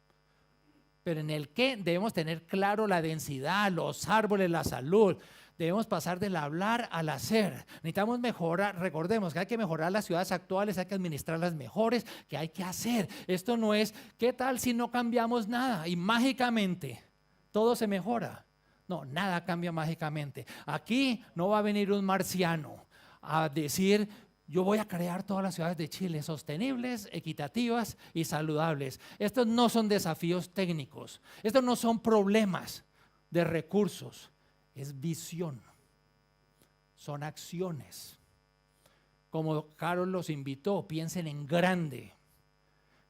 Pero en el qué debemos tener claro la densidad, los árboles, la salud. Debemos pasar del hablar al hacer. Necesitamos mejorar, recordemos que hay que mejorar las ciudades actuales, hay que administrarlas mejores, que hay que hacer. Esto no es, ¿qué tal si no cambiamos nada? Y mágicamente todo se mejora. No, nada cambia mágicamente. Aquí no va a venir un marciano a decir, yo voy a crear todas las ciudades de Chile sostenibles, equitativas y saludables. Estos no son desafíos técnicos, estos no son problemas de recursos, es visión, son acciones. Como Carol los invitó, piensen en grande.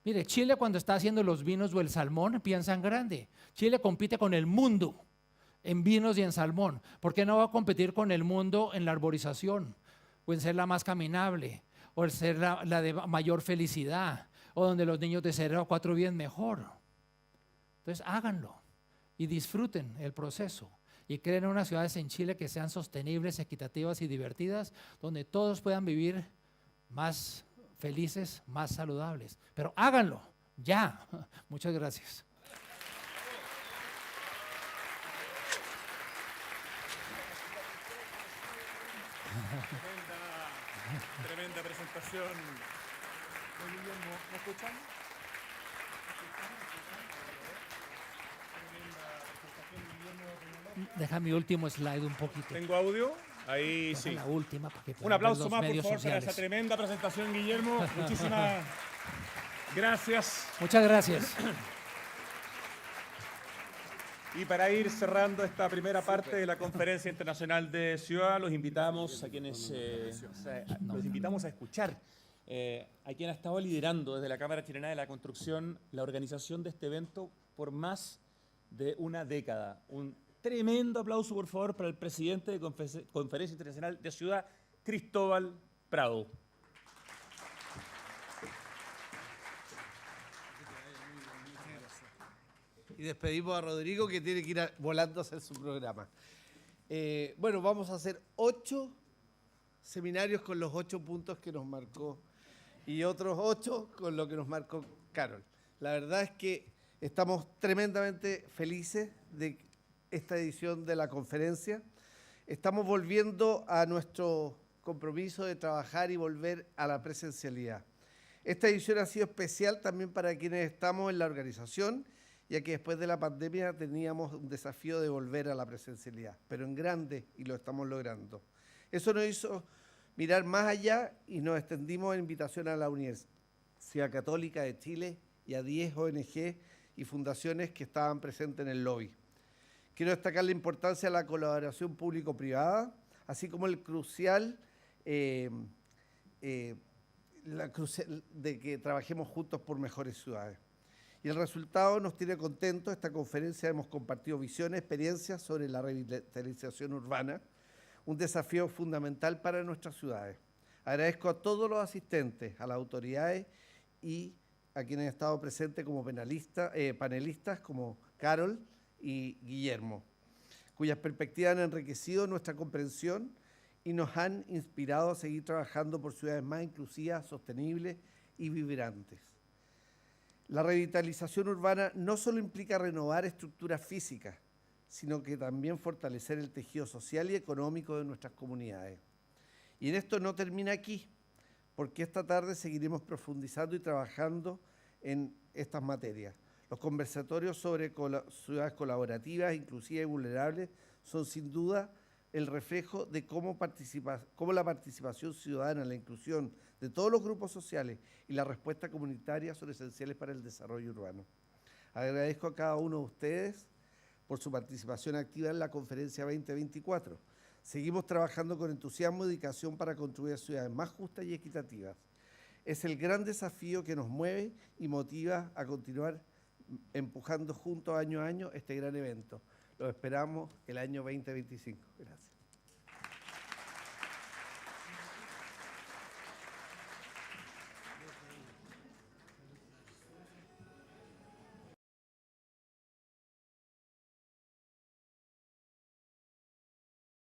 Mire, Chile cuando está haciendo los vinos o el salmón, piensa en grande. Chile compite con el mundo en vinos y en salmón. ¿Por qué no va a competir con el mundo en la arborización? o en ser la más caminable, o en ser la de mayor felicidad, o donde los niños de 0 a 4 viven mejor. Entonces háganlo y disfruten el proceso y creen unas ciudades en Chile que sean sostenibles, equitativas y divertidas, donde todos puedan vivir más felices, más saludables. Pero háganlo, ya. Muchas gracias. Tremenda presentación. ¿Me escuchan? Deja mi último slide un poquito. ¿Tengo audio? Ahí Deja sí. la última para que Un puedan aplauso ver los más, por medios favor, para sociales. esa tremenda presentación, Guillermo. Muchísimas gracias. Muchas gracias. Y para ir cerrando esta primera parte de la Conferencia Internacional de Ciudad, los invitamos a quienes los invitamos a escuchar a quien ha estado liderando desde la Cámara Chilena de la Construcción la organización de este evento por más de una década. Un tremendo aplauso, por favor, para el presidente de Conferencia Internacional de Ciudad, Cristóbal Prado. Y despedimos a Rodrigo, que tiene que ir volando a hacer su programa. Bueno, vamos a hacer 8 seminarios con los 8 puntos que nos marcó y otros 8 con lo que nos marcó Carol. La verdad es que estamos tremendamente felices de esta edición de la conferencia. Estamos volviendo a nuestro compromiso de trabajar y volver a la presencialidad. Esta edición ha sido especial también para quienes estamos en la organización, ya que después de la pandemia teníamos un desafío de volver a la presencialidad, pero en grande, y lo estamos logrando. Eso nos hizo mirar más allá y nos extendimos en invitación a la Universidad Católica de Chile y a 10 ONG y fundaciones que estaban presentes en el lobby. Quiero destacar la importancia de la colaboración público-privada, así como el crucial de que trabajemos juntos por mejores ciudades. Y el resultado nos tiene contentos. Esta conferencia hemos compartido visiones, experiencias sobre la revitalización urbana, un desafío fundamental para nuestras ciudades. Agradezco a todos los asistentes, a las autoridades y a quienes han estado presentes como panelistas como Carol y Guillermo, cuyas perspectivas han enriquecido nuestra comprensión y nos han inspirado a seguir trabajando por ciudades más inclusivas, sostenibles y vibrantes. La revitalización urbana no solo implica renovar estructuras físicas, sino que también fortalecer el tejido social y económico de nuestras comunidades. Y en esto no termina aquí, porque esta tarde seguiremos profundizando y trabajando en estas materias. Los conversatorios sobre ciudades colaborativas, inclusivas y vulnerables son sin duda el reflejo de cómo la participación ciudadana, la inclusión de todos los grupos sociales y la respuesta comunitaria son esenciales para el desarrollo urbano. Agradezco a cada uno de ustedes por su participación activa en la Conferencia 2024. Seguimos trabajando con entusiasmo y dedicación para construir ciudades más justas y equitativas. Es el gran desafío que nos mueve y motiva a continuar empujando juntos año a año este gran evento. Lo esperamos el año 2025. Gracias.